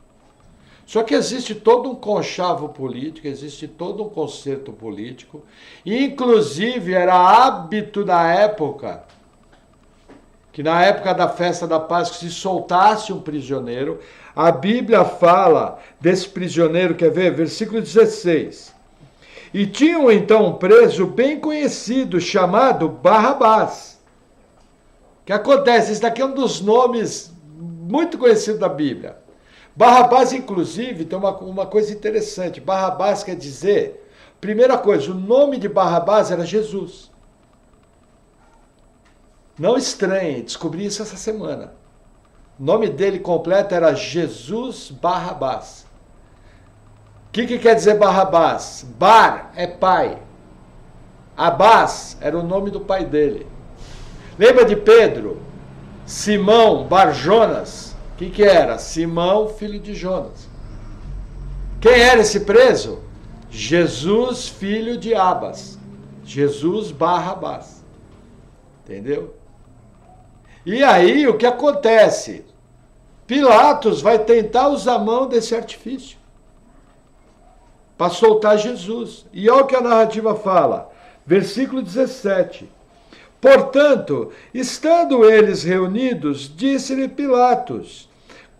Só que existe todo um conchavo político, existe todo um concerto político, e inclusive era hábito da época, que na época da festa da Páscoa se soltasse um prisioneiro. A Bíblia fala desse prisioneiro, quer ver? Versículo 16. E tinham então um preso bem conhecido, chamado Barrabás. O que acontece? Esse daqui é um dos nomes muito conhecidos da Bíblia. Barrabás, inclusive, tem uma coisa interessante. Barrabás quer dizer, primeira coisa, o nome de Barrabás era Jesus. Não estranhe, descobri isso essa semana. O nome dele completo era Jesus Barrabás. O que quer dizer Barrabás? Bar é pai. Abás era o nome do pai dele. Lembra de Pedro? Simão Bar Jonas. O que era? Simão, filho de Jonas. Quem era esse preso? Jesus, filho de Abas. Jesus Barrabás. Entendeu? E aí o que acontece? Pilatos vai tentar usar a mão desse artifício para soltar Jesus. E olha o que a narrativa fala. Versículo 17. Portanto, estando eles reunidos, disse-lhe Pilatos: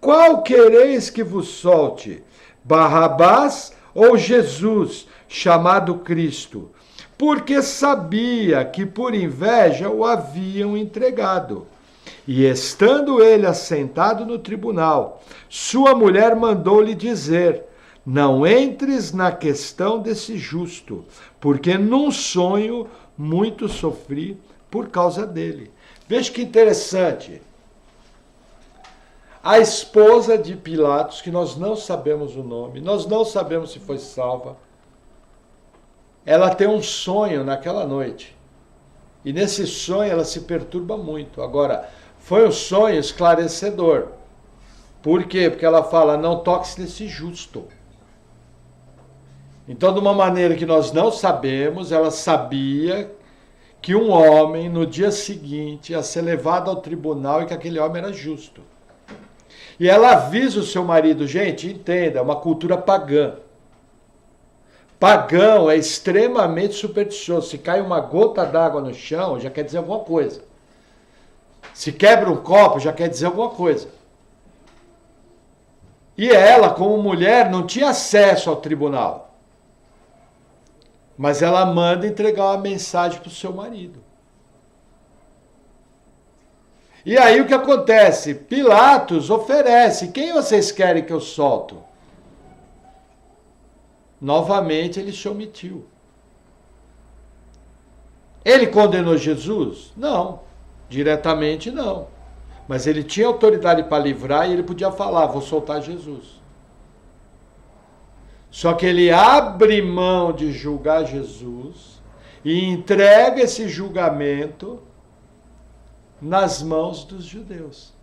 qual quereis que vos solte? Barrabás ou Jesus, chamado Cristo? Porque sabia que por inveja o haviam entregado. E estando ele assentado no tribunal, sua mulher mandou-lhe dizer: não entres na questão desse justo, porque num sonho muito sofri por causa dele. Veja que interessante. A esposa de Pilatos, que nós não sabemos o nome, nós não sabemos se foi salva, ela tem um sonho naquela noite. E nesse sonho ela se perturba muito. Agora, foi um sonho esclarecedor. Por quê? Porque ela fala, não toque nesse justo. Então, de uma maneira que nós não sabemos, ela sabia que um homem, no dia seguinte, ia ser levado ao tribunal e que aquele homem era justo. E ela avisa o seu marido, gente, entenda, é uma cultura pagã. Pagão é extremamente supersticioso. Se cai uma gota d'água no chão, já quer dizer alguma coisa. Se quebra um copo, já quer dizer alguma coisa. E ela, como mulher, não tinha acesso ao tribunal. Mas ela manda entregar uma mensagem para o seu marido. E aí o que acontece? Pilatos oferece: quem vocês querem que eu solto? Novamente ele se omitiu. Ele condenou Jesus? Não. Diretamente não. Mas ele tinha autoridade para livrar e ele podia falar: vou soltar Jesus. Só que ele abre mão de julgar Jesus e entrega esse julgamento nas mãos dos judeus.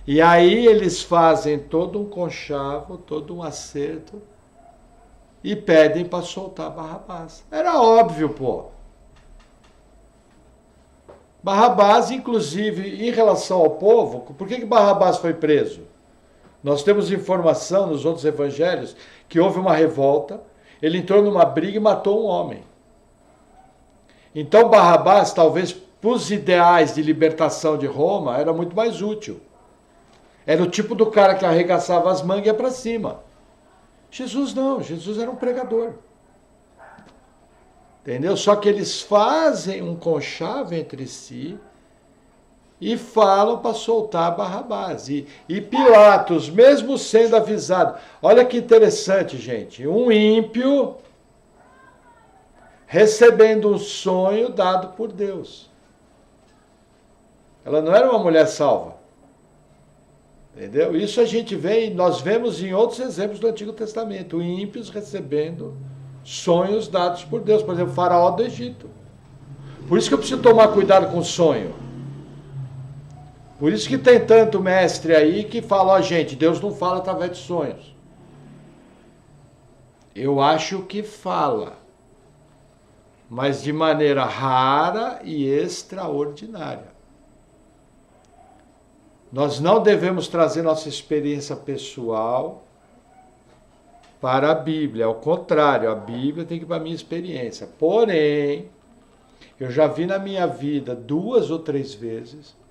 E aí eles fazem todo um conchavo, todo um acerto e pedem para soltar Barrabás. Era óbvio, pô. Barrabás, inclusive, em relação ao povo, por que Barrabás foi preso? Nós temos informação nos outros evangelhos que houve uma revolta, ele entrou numa briga e matou um homem. Então Barrabás, talvez para os ideais de libertação de Roma, era muito mais útil. Era o tipo do cara que arregaçava as mangas e ia para cima. Jesus não, Jesus era um pregador. Entendeu? Só que eles fazem um conchavo entre si e falam para soltar Barrabás. E Pilatos, mesmo sendo avisado, olha que interessante, gente, um ímpio recebendo um sonho dado por Deus. Ela não era uma mulher salva. Entendeu? Isso a gente vê, nós vemos em outros exemplos do Antigo Testamento, ímpios recebendo sonhos dados por Deus. Por exemplo, o faraó do Egito. Por isso que eu preciso tomar cuidado com o sonho. Por isso que tem tanto mestre aí que fala, ó gente, Deus não fala através de sonhos. Eu acho que fala, mas de maneira rara e extraordinária. Nós não devemos trazer nossa experiência pessoal para a Bíblia. Ao contrário, a Bíblia tem que ir para a minha experiência. Porém, eu já vi na minha vida 2 ou 3 vezes,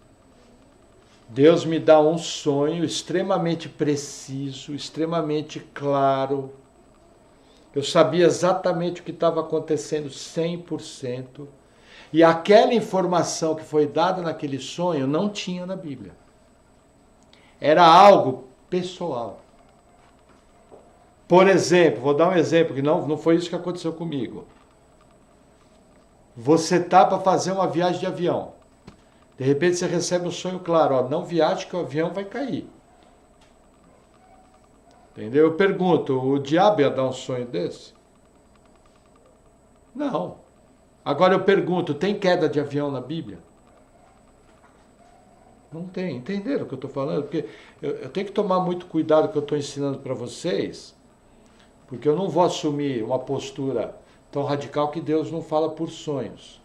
Deus me dá um sonho extremamente preciso, extremamente claro. Eu sabia exatamente o que estava acontecendo 100%. E aquela informação que foi dada naquele sonho não tinha na Bíblia. Era algo pessoal. Por exemplo, vou dar um exemplo, que não foi isso que aconteceu comigo. Você está para fazer uma viagem de avião. De repente você recebe um sonho claro, ó, não viaje que o avião vai cair. Entendeu? Eu pergunto, o diabo ia dar um sonho desse? Não. Agora eu pergunto, tem queda de avião na Bíblia? Não tem. Entenderam o que eu estou falando? Porque eu tenho que tomar muito cuidado com o que eu estou ensinando para vocês, porque eu não vou assumir uma postura tão radical que Deus não fala por sonhos.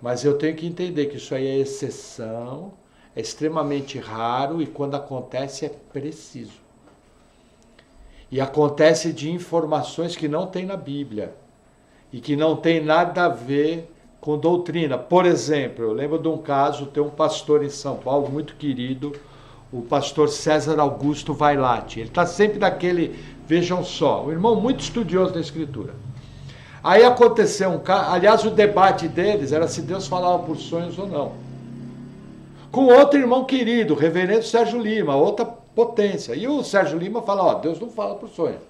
Mas eu tenho que entender que isso aí é exceção, é extremamente raro e quando acontece é preciso. E acontece de informações que não tem na Bíblia e que não tem nada a ver com doutrina. Por exemplo, eu lembro de um caso, tem um pastor em São Paulo muito querido, o pastor César Augusto Vailate. Ele está sempre naquele, vejam só, um irmão muito estudioso da Escritura. Aí aconteceu um caso, aliás, o debate deles era se Deus falava por sonhos ou não. Com outro irmão querido, o reverendo Sérgio Lima, outra potência. E o Sérgio Lima fala, ó, Deus não fala por sonhos.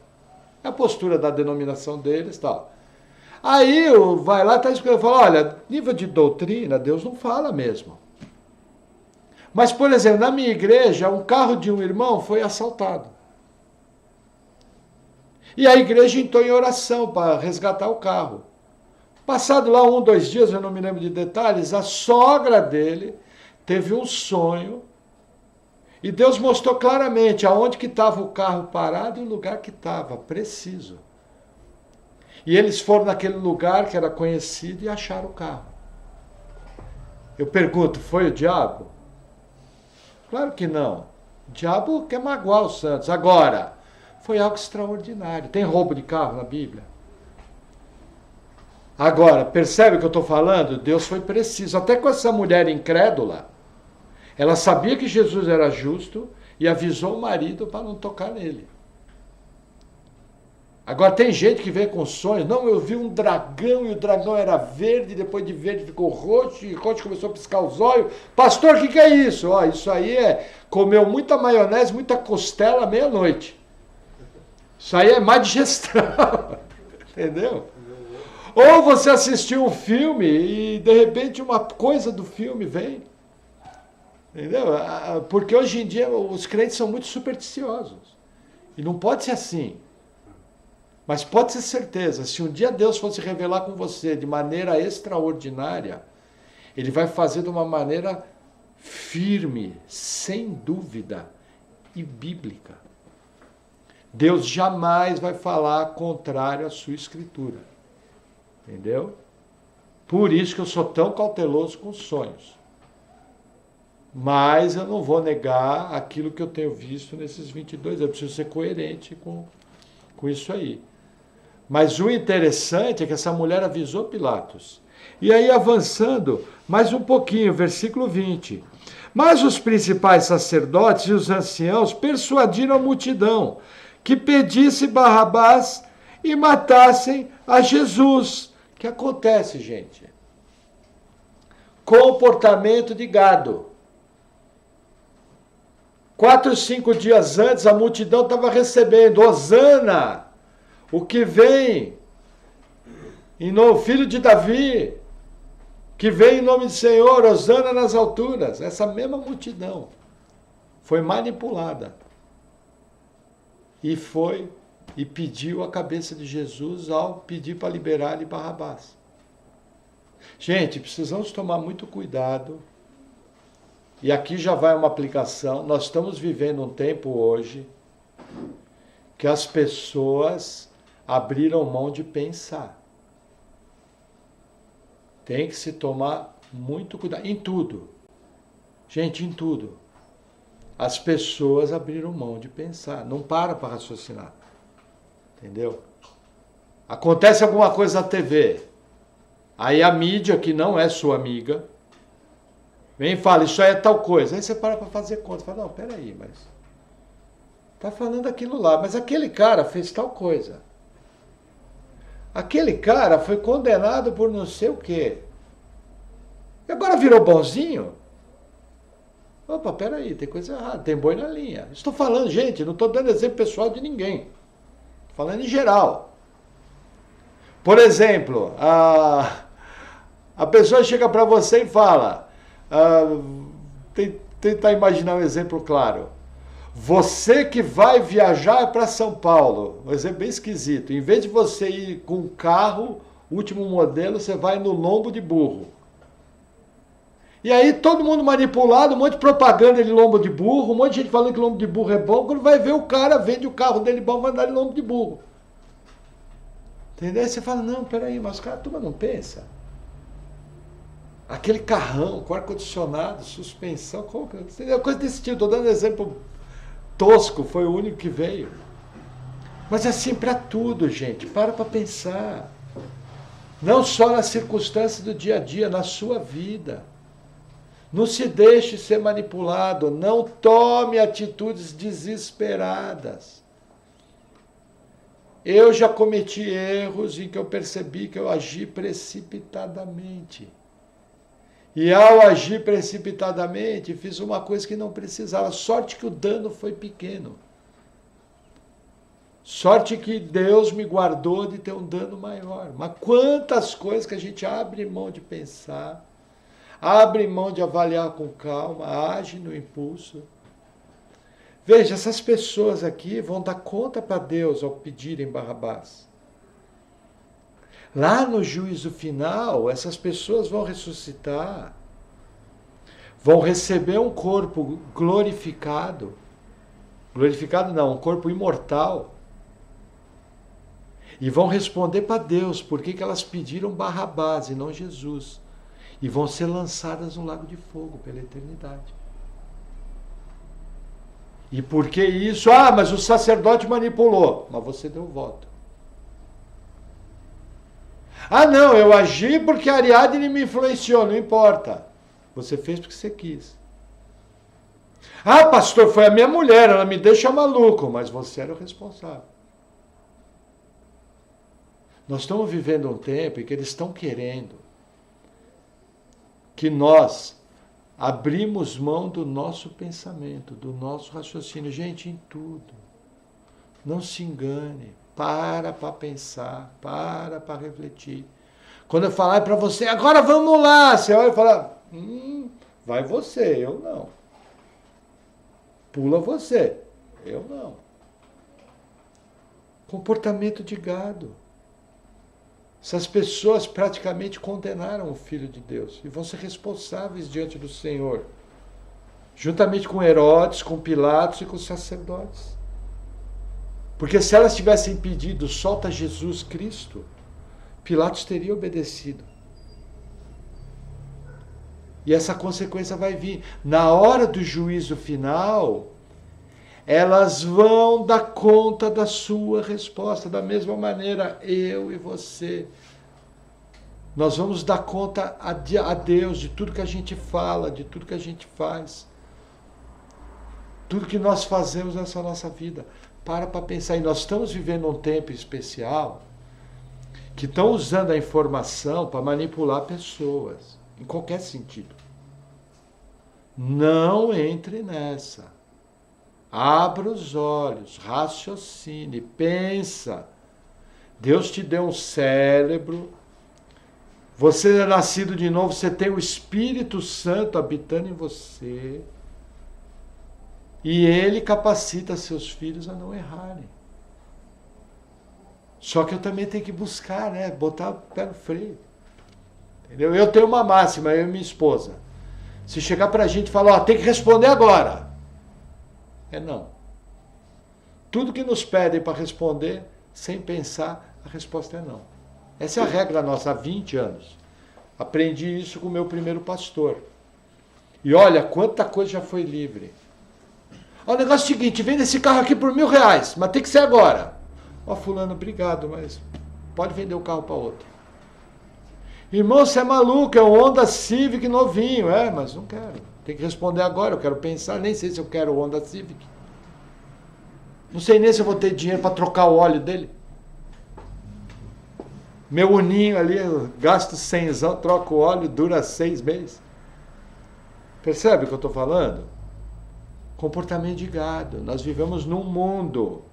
É a postura da denominação deles e tal. Aí vai lá, está escrevendo, fala, olha, nível de doutrina, Deus não fala mesmo. Mas, por exemplo, na minha igreja, um carro de um irmão foi assaltado. E a igreja entrou em oração para resgatar o carro. Passado lá 1, 2 dias, eu não me lembro de detalhes, a sogra dele teve um sonho e Deus mostrou claramente aonde que estava o carro parado e o lugar que estava, preciso. E eles foram naquele lugar que era conhecido e acharam o carro. Eu pergunto, foi o diabo? Claro que não. O diabo quer magoar os santos. Agora, foi algo extraordinário. Tem roubo de carro na Bíblia? Agora, percebe o que eu estou falando? Deus foi preciso. Até com essa mulher incrédula, ela sabia que Jesus era justo e avisou o marido para não tocar nele. Agora tem gente que vem com sonhos, não, eu vi um dragão e o dragão era verde, depois de verde ficou roxo, e roxo começou a piscar os olhos. Pastor, o que é isso? Ó, isso aí comeu muita maionese, muita costela à meia-noite. Isso aí é má digestão, entendeu? Ou você assistiu um filme e de repente uma coisa do filme vem, entendeu? Porque hoje em dia os crentes são muito supersticiosos. E não pode ser assim. Mas pode ter certeza, se um dia Deus fosse revelar com você de maneira extraordinária, Ele vai fazer de uma maneira firme, sem dúvida, e bíblica. Deus jamais vai falar contrário à sua Escritura. Entendeu? Por isso que eu sou tão cauteloso com sonhos. Mas eu não vou negar aquilo que eu tenho visto nesses 22 anos. Eu preciso ser coerente com isso aí. Mas o interessante é que essa mulher avisou Pilatos. E aí, avançando mais um pouquinho, versículo 20. Mas os principais sacerdotes e os anciãos persuadiram a multidão que pedisse Barrabás e matassem a Jesus. O que acontece, gente? Comportamento de gado. 4, 5 dias antes, a multidão estava recebendo Hosana, o que vem no filho de Davi, que vem em nome do Senhor, Hosana nas alturas. Essa mesma multidão foi manipulada e pediu a cabeça de Jesus ao pedir para liberar-lhe Barrabás. Gente, precisamos tomar muito cuidado E aqui já vai uma aplicação. Nós estamos vivendo um tempo hoje que as pessoas abriram mão de pensar. Tem que se tomar muito cuidado. Em tudo. Gente, em tudo. As pessoas abriram mão de pensar. Não para raciocinar. Entendeu? Acontece alguma coisa na TV. Aí a mídia, que não é sua amiga, vem e fala, isso aí é tal coisa. Aí você para fazer conta. Fala, não, peraí, mas... tá falando aquilo lá. Mas aquele cara fez tal coisa. Aquele cara foi condenado por não sei o quê. E agora virou bonzinho? Opa, peraí, tem coisa errada, tem boi na linha. Estou falando, gente, não estou dando exemplo pessoal de ninguém. Estou falando em geral. Por exemplo, a pessoa chega para você e fala, tentar imaginar um exemplo claro. Você que vai viajar para São Paulo, um exemplo bem esquisito, em vez de você ir com um carro, último modelo, você vai no lombo de burro. E aí todo mundo manipulado, um monte de propaganda de lombo de burro, um monte de gente falando que lombo de burro é bom, quando vai ver o cara, vende o carro dele bom, vai andar de lombo de burro. Entendeu? Aí você fala, não, peraí, mas o cara, a turma não pensa. Aquele carrão com ar-condicionado, suspensão, entendeu? Coisa desse tipo, estou dando exemplo tosco, foi o único que veio. Mas é assim para tudo, gente, para pensar. Não só nas circunstâncias do dia a dia, na sua vida. Não se deixe ser manipulado, não tome atitudes desesperadas. Eu já cometi erros em que eu percebi que eu agi precipitadamente. E ao agir precipitadamente, fiz uma coisa que não precisava. Sorte que o dano foi pequeno. Sorte que Deus me guardou de ter um dano maior. Mas quantas coisas que a gente abre mão de pensar, abre mão de avaliar com calma, age no impulso. Veja, essas pessoas aqui vão dar conta para Deus ao pedirem Barrabás. Lá no juízo final, essas pessoas vão ressuscitar, vão receber um corpo glorificado. Glorificado não, um corpo imortal. E vão responder para Deus por que elas pediram Barrabás e não Jesus. E vão ser lançadas no lago de fogo pela eternidade. E por que isso? Ah, mas o sacerdote manipulou. Mas você deu voto. Ah, não, eu agi porque a Ariadne me influenciou. Não importa. Você fez porque você quis. Ah, pastor, foi a minha mulher, ela me deixa maluco. Mas você era o responsável. Nós estamos vivendo um tempo em que eles estão querendo que nós abrimos mão do nosso pensamento, do nosso raciocínio. Gente, em tudo. Não se engane. Para pensar. Para refletir. Quando eu falar para você, agora vamos lá. Você olha e fala, vai você, eu não. Pula você, eu não. Comportamento de gado. Essas pessoas praticamente condenaram o Filho de Deus e vão ser responsáveis diante do Senhor, juntamente com Herodes, com Pilatos e com os sacerdotes. Porque se elas tivessem pedido, solta Jesus Cristo, Pilatos teria obedecido. E essa consequência vai vir. Na hora do juízo final, elas vão dar conta da sua resposta. Da mesma maneira, eu e você. Nós vamos dar conta a Deus de tudo que a gente fala, de tudo que a gente faz. Tudo que nós fazemos nessa nossa vida. Para pensar. E nós estamos vivendo um tempo especial que estão usando a informação para manipular pessoas. Em qualquer sentido. Não entre nessa. Abra os olhos, raciocine, pensa. Deus te deu um cérebro. Você é nascido de novo, você tem o Espírito Santo habitando em você. E ele capacita seus filhos a não errarem. Só que eu também tenho que buscar, né? Botar o pé no freio. Entendeu? Eu tenho uma máxima, eu e minha esposa. Se chegar para a gente e falar, ó, tem que responder agora. É não. Tudo que nos pedem para responder, sem pensar, a resposta é não. Essa é a regra nossa há 20 anos. Aprendi isso com o meu primeiro pastor. E olha, quanta coisa já foi livre. Ó, o negócio é o seguinte, vende esse carro aqui por R$1.000, mas tem que ser agora. Ó, fulano, obrigado, mas pode vender o carro para outro. Irmão, você é maluco, é um Honda Civic novinho. É, mas não quero. Tem que responder agora, eu quero pensar. Nem sei se eu quero o Honda Civic. Não sei nem se eu vou ter dinheiro para trocar o óleo dele. Meu uninho ali, eu gasto 100, troco o óleo, dura 6 meses. Percebe o que eu estou falando? Comportamento de gado. Nós vivemos num mundo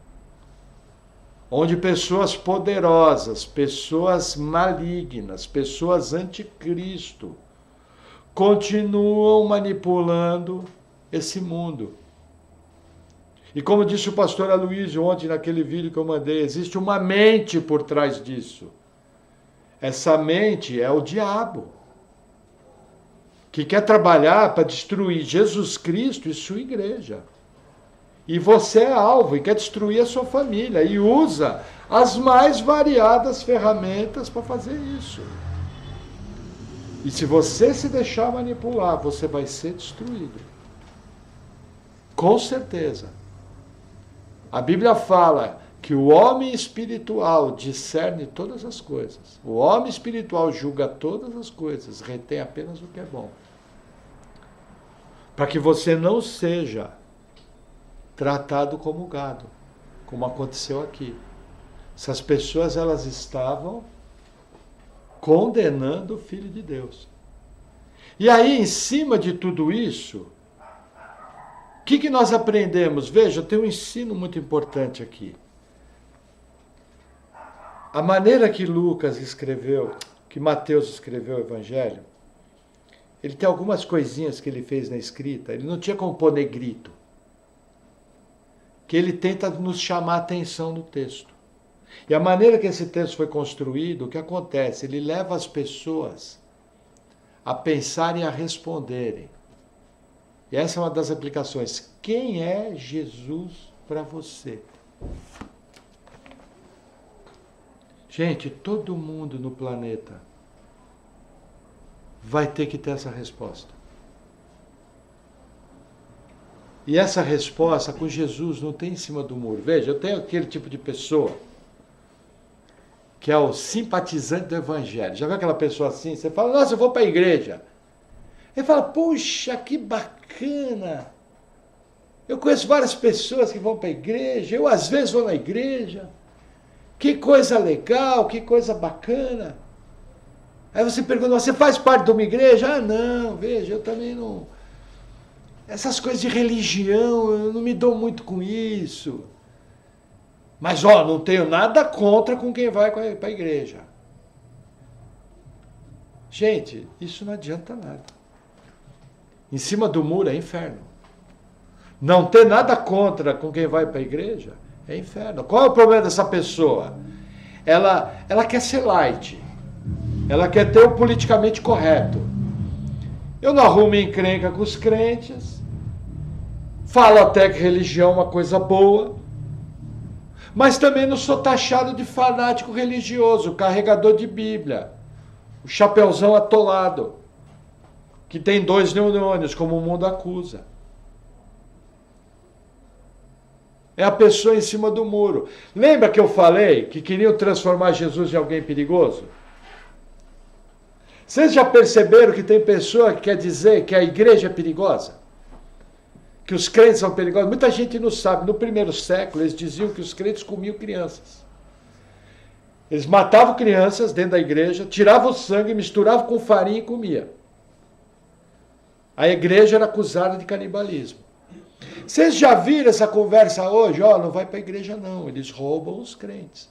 onde pessoas poderosas, pessoas malignas, pessoas anticristo, continuam manipulando esse mundo. E como disse o pastor Aloysio ontem naquele vídeo que eu mandei, existe uma mente por trás disso. Essa mente é o diabo, que quer trabalhar para destruir Jesus Cristo e sua igreja. E você é alvo e quer destruir a sua família e usa as mais variadas ferramentas para fazer isso. E se você se deixar manipular, você vai ser destruído. Com certeza. A Bíblia fala que o homem espiritual discerne todas as coisas. O homem espiritual julga todas as coisas, retém apenas o que é bom. Para que você não seja tratado como gado, como aconteceu aqui. Essas pessoas, elas estavam condenando o Filho de Deus. E aí, em cima de tudo isso, o que nós aprendemos? Veja, tem um ensino muito importante aqui. A maneira que Lucas escreveu, que Mateus escreveu o Evangelho, ele tem algumas coisinhas que ele fez na escrita, ele não tinha como pôr negrito, que ele tenta nos chamar a atenção no texto. E a maneira que esse texto foi construído, o que acontece? Ele leva as pessoas a pensarem e a responderem. E essa é uma das aplicações. Quem é Jesus para você? Gente, todo mundo no planeta vai ter que ter essa resposta. E essa resposta com Jesus não tem em cima do muro. Veja, eu tenho aquele tipo de pessoa que é o simpatizante do Evangelho. Já viu aquela pessoa assim? Você fala, nossa, eu vou para a igreja. Ele fala, puxa, que bacana. Eu conheço várias pessoas que vão para a igreja. Eu, às vezes, vou na igreja. Que coisa legal, que coisa bacana. Aí você pergunta, você faz parte de uma igreja? Ah, não, veja, eu também não... Essas coisas de religião, eu não me dou muito com isso. Mas, ó, não tenho nada contra com quem vai para a igreja. Gente, isso não adianta nada. Em cima do muro é inferno. Não ter nada contra com quem vai para a igreja é inferno. Qual é o problema dessa pessoa? Ela quer ser light. Ela quer ter o politicamente correto. Eu não arrumo encrenca com os crentes. Falo até que religião é uma coisa boa. Mas também não sou taxado de fanático religioso, carregador de Bíblia. O chapeuzão atolado. Que tem 2 neurônios, como o mundo acusa. É a pessoa em cima do muro. Lembra que eu falei que queriam transformar Jesus em alguém perigoso? Vocês já perceberam que tem pessoa que quer dizer que a igreja é perigosa? Que os crentes são perigosos? Muita gente não sabe. No primeiro século, eles diziam que os crentes comiam crianças. Eles matavam crianças dentro da igreja, tiravam o sangue, misturavam com farinha e comiam. A igreja era acusada de canibalismo. Vocês já viram essa conversa hoje? Ó, não vai para a igreja não, eles roubam os crentes.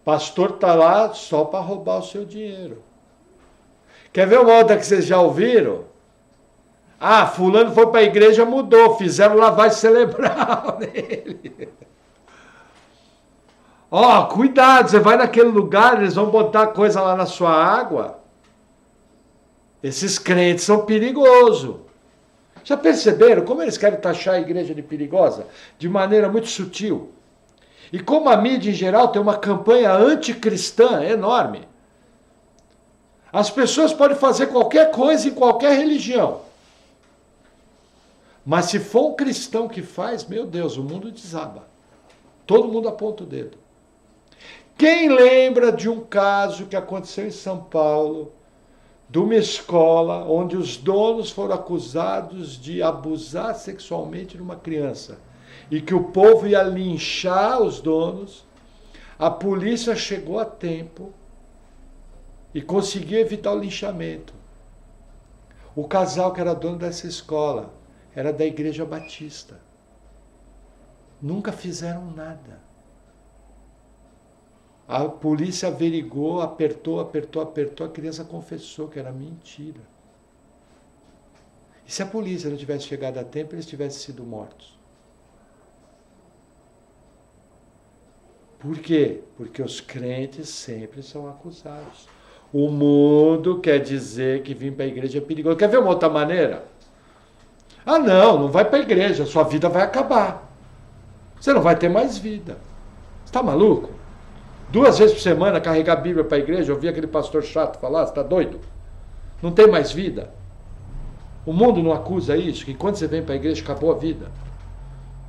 Pastor está lá só para roubar o seu dinheiro. Quer ver uma outra que vocês já ouviram? Ah, fulano foi para a igreja, mudou, fizeram lavagem cerebral nele. Ó, cuidado, você vai naquele lugar, eles vão botar coisa lá na sua água. Esses crentes são perigosos. Já perceberam como eles querem taxar a igreja de perigosa? De maneira muito sutil. E como a mídia em geral tem uma campanha anticristã enorme. As pessoas podem fazer qualquer coisa em qualquer religião. Mas se for um cristão que faz, meu Deus, o mundo desaba. Todo mundo aponta o dedo. Quem lembra de um caso que aconteceu em São Paulo, de uma escola onde os donos foram acusados de abusar sexualmente de uma criança e que o povo ia linchar os donos, a polícia chegou a tempo e conseguiu evitar o linchamento. O casal que era dono dessa escola era da Igreja Batista. Nunca fizeram nada. A polícia averigou, apertou, a criança confessou que era mentira. E se a polícia não tivesse chegado a tempo, eles tivessem sido mortos. Por quê? Porque os crentes sempre são acusados. O mundo quer dizer que vir para a igreja é perigoso. Quer ver uma outra maneira? Ah, não vai para a igreja, sua vida vai acabar. Você não vai ter mais vida. Você está maluco? 2 vezes por semana carregar a Bíblia para a igreja, ouvir aquele pastor chato falar, você está doido? Não tem mais vida? O mundo não acusa isso, que quando você vem para a igreja acabou a vida.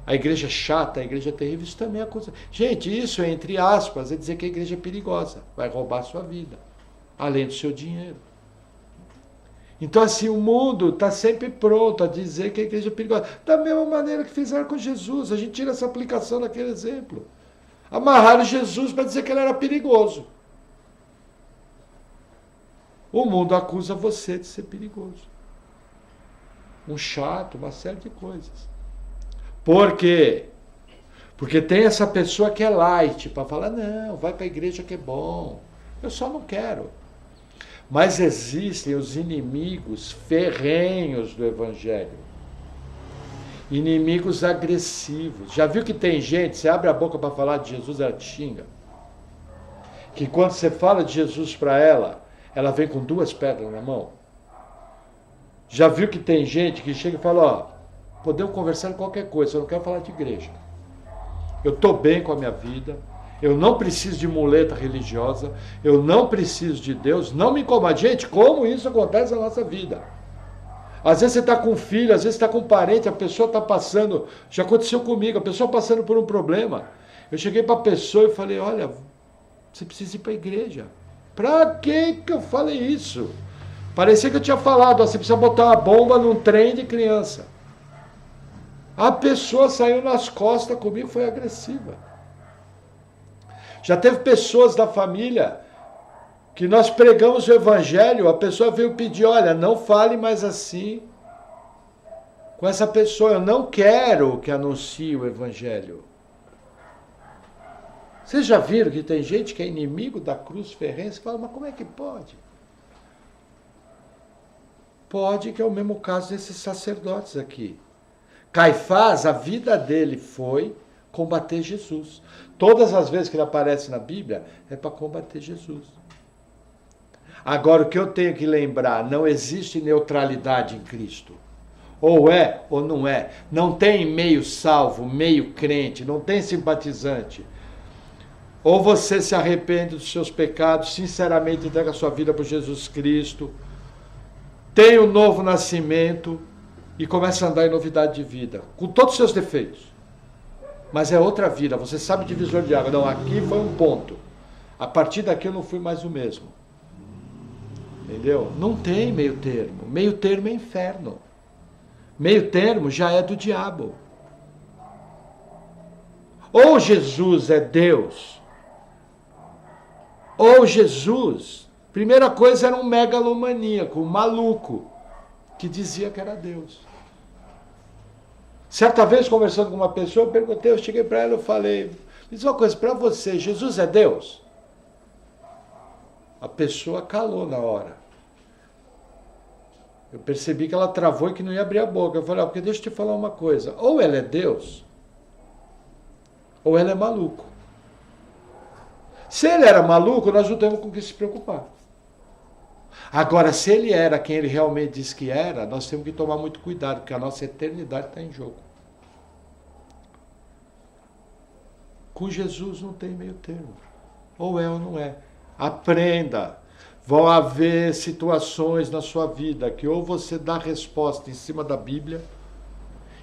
A igreja é chata, a igreja é terrível, isso também acusa. Gente, isso é entre aspas, é dizer que a igreja é perigosa, vai roubar a sua vida, além do seu dinheiro. Então assim, o mundo está sempre pronto a dizer que a igreja é perigosa. Da mesma maneira que fizeram com Jesus, a gente tira essa aplicação daquele exemplo. Amarraram Jesus para dizer que ele era perigoso. O mundo acusa você de ser perigoso. Um chato, uma série de coisas. Por quê? Porque tem essa pessoa que é light, para falar, não, vai para a igreja que é bom. Eu só não quero. Mas existem os inimigos ferrenhos do Evangelho. Inimigos agressivos. Já viu que tem gente, você abre a boca para falar de Jesus, ela te xinga? Que quando você fala de Jesus para ela vem com 2 pedras na mão? Já viu que tem gente que chega e fala, ó, podemos conversar em qualquer coisa, eu não quero falar de igreja. Eu estou bem com a minha vida, eu não preciso de muleta religiosa, eu não preciso de Deus, não me incomode. Gente, como isso acontece na nossa vida? Às vezes você está com um filho, às vezes você está com um parente, a pessoa está passando, já aconteceu comigo, a pessoa passando por um problema. Eu cheguei para a pessoa e falei, olha, você precisa ir para a igreja. Para que eu falei isso? Parecia que eu tinha falado, ó, você precisa botar uma bomba num trem de criança. A pessoa saiu nas costas comigo, foi agressiva. Já teve pessoas da família que nós pregamos o evangelho, a pessoa veio pedir, olha, não fale mais assim com essa pessoa, eu não quero que anuncie o evangelho. Vocês já viram que tem gente que é inimigo da cruz ferrense e fala, mas como é que pode? Pode, que é o mesmo caso desses sacerdotes aqui. Caifás, a vida dele foi combater Jesus. Todas as vezes que ele aparece na Bíblia, é para combater Jesus. Agora, o que eu tenho que lembrar, não existe neutralidade em Cristo. Ou é ou não é. Não tem meio salvo, meio crente, não tem simpatizante. Ou você se arrepende dos seus pecados, sinceramente entrega a sua vida para Jesus Cristo, tem um novo nascimento e começa a andar em novidade de vida, com todos os seus defeitos. Mas é outra vida, você sabe divisor de água. Não, aqui foi um ponto. A partir daqui eu não fui mais o mesmo. Entendeu? Não tem meio termo. Meio termo é inferno. Meio termo já é do diabo. Ou Jesus é Deus, ou Jesus, primeira coisa, era um megalomaníaco, um maluco, que dizia que era Deus. Certa vez, conversando com uma pessoa, eu perguntei, eu cheguei para ela, eu falei, diz uma coisa, para você, Jesus é Deus? A pessoa calou na hora. Eu percebi que ela travou e que não ia abrir a boca. Eu falei, porque deixa eu te falar uma coisa, ou ela é Deus, ou ela é maluco. Se ele era maluco, nós não temos com o que se preocupar. Agora, se ele era quem ele realmente disse que era, nós temos que tomar muito cuidado, porque a nossa eternidade está em jogo. Com Jesus não tem meio termo. Ou é ou não é. Aprenda. Vão haver situações na sua vida que ou você dá resposta em cima da Bíblia,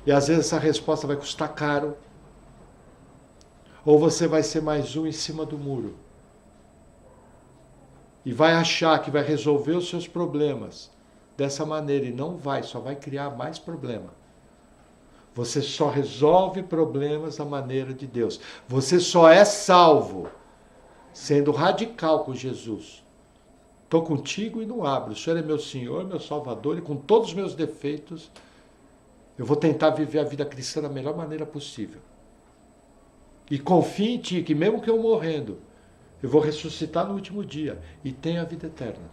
e às vezes essa resposta vai custar caro, ou você vai ser mais um em cima do muro. E vai achar que vai resolver os seus problemas dessa maneira, e não vai, só vai criar mais problema. Você só resolve problemas da maneira de Deus. Você só é salvo sendo radical com Jesus. Estou contigo e não abro. O Senhor é meu Senhor, meu Salvador, e com todos os meus defeitos, eu vou tentar viver a vida cristã da melhor maneira possível. E confie em Ti, que mesmo que eu morrendo, eu vou ressuscitar no último dia e tenho a vida eterna.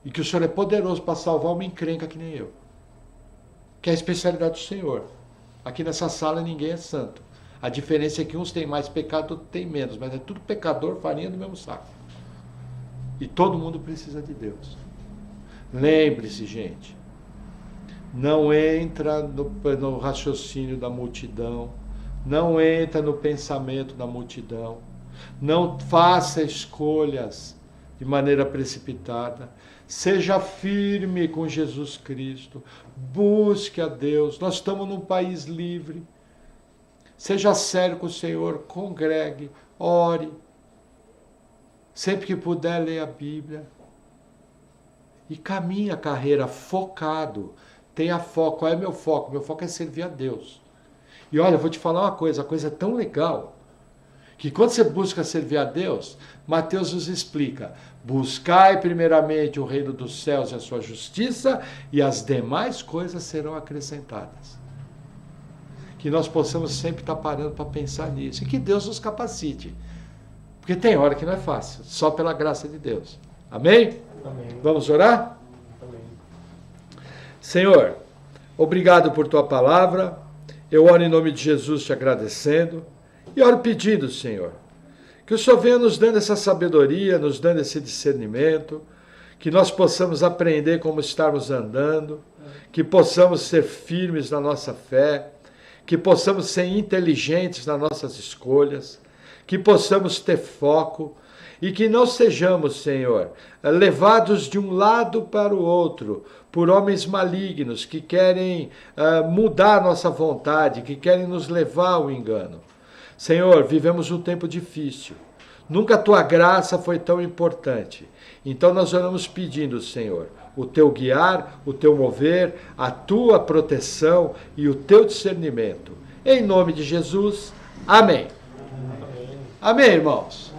E que o Senhor é poderoso para salvar uma encrenca que nem eu. Que é a especialidade do Senhor. Aqui nessa sala ninguém é santo. A diferença é que uns têm mais pecado, outros têm menos. Mas é tudo pecador, farinha do mesmo saco. E todo mundo precisa de Deus. Lembre-se, gente. Não entra no raciocínio da multidão. Não entra no pensamento da multidão. Não faça escolhas de maneira precipitada. Seja firme com Jesus Cristo. Busque a Deus. Nós estamos num país livre. Seja sério com o Senhor. Congregue. Ore. Sempre que puder, leia a Bíblia. E caminhe a carreira focado. Tenha foco. Qual é meu foco? Meu foco é servir a Deus. E olha, eu vou te falar uma coisa. A coisa é tão legal que quando você busca servir a Deus, Mateus nos explica: buscai primeiramente o reino dos céus e a sua justiça, e as demais coisas serão acrescentadas. Que nós possamos sempre estar parando para pensar nisso, e que Deus nos capacite. Porque tem hora que não é fácil, só pela graça de Deus. Amém? Amém. Vamos orar? Amém. Senhor, obrigado por tua palavra. Eu oro em nome de Jesus te agradecendo. E oro pedindo, Senhor, que o Senhor venha nos dando essa sabedoria, nos dando esse discernimento, que nós possamos aprender como estarmos andando, que possamos ser firmes na nossa fé, que possamos ser inteligentes nas nossas escolhas, que possamos ter foco e que não sejamos, Senhor, levados de um lado para o outro por homens malignos que querem mudar a nossa vontade, que querem nos levar ao engano. Senhor, vivemos um tempo difícil. Nunca a tua graça foi tão importante. Então nós oramos pedindo, Senhor, o teu guiar, o teu mover, a tua proteção e o teu discernimento. Em nome de Jesus, amém. Amém, irmãos.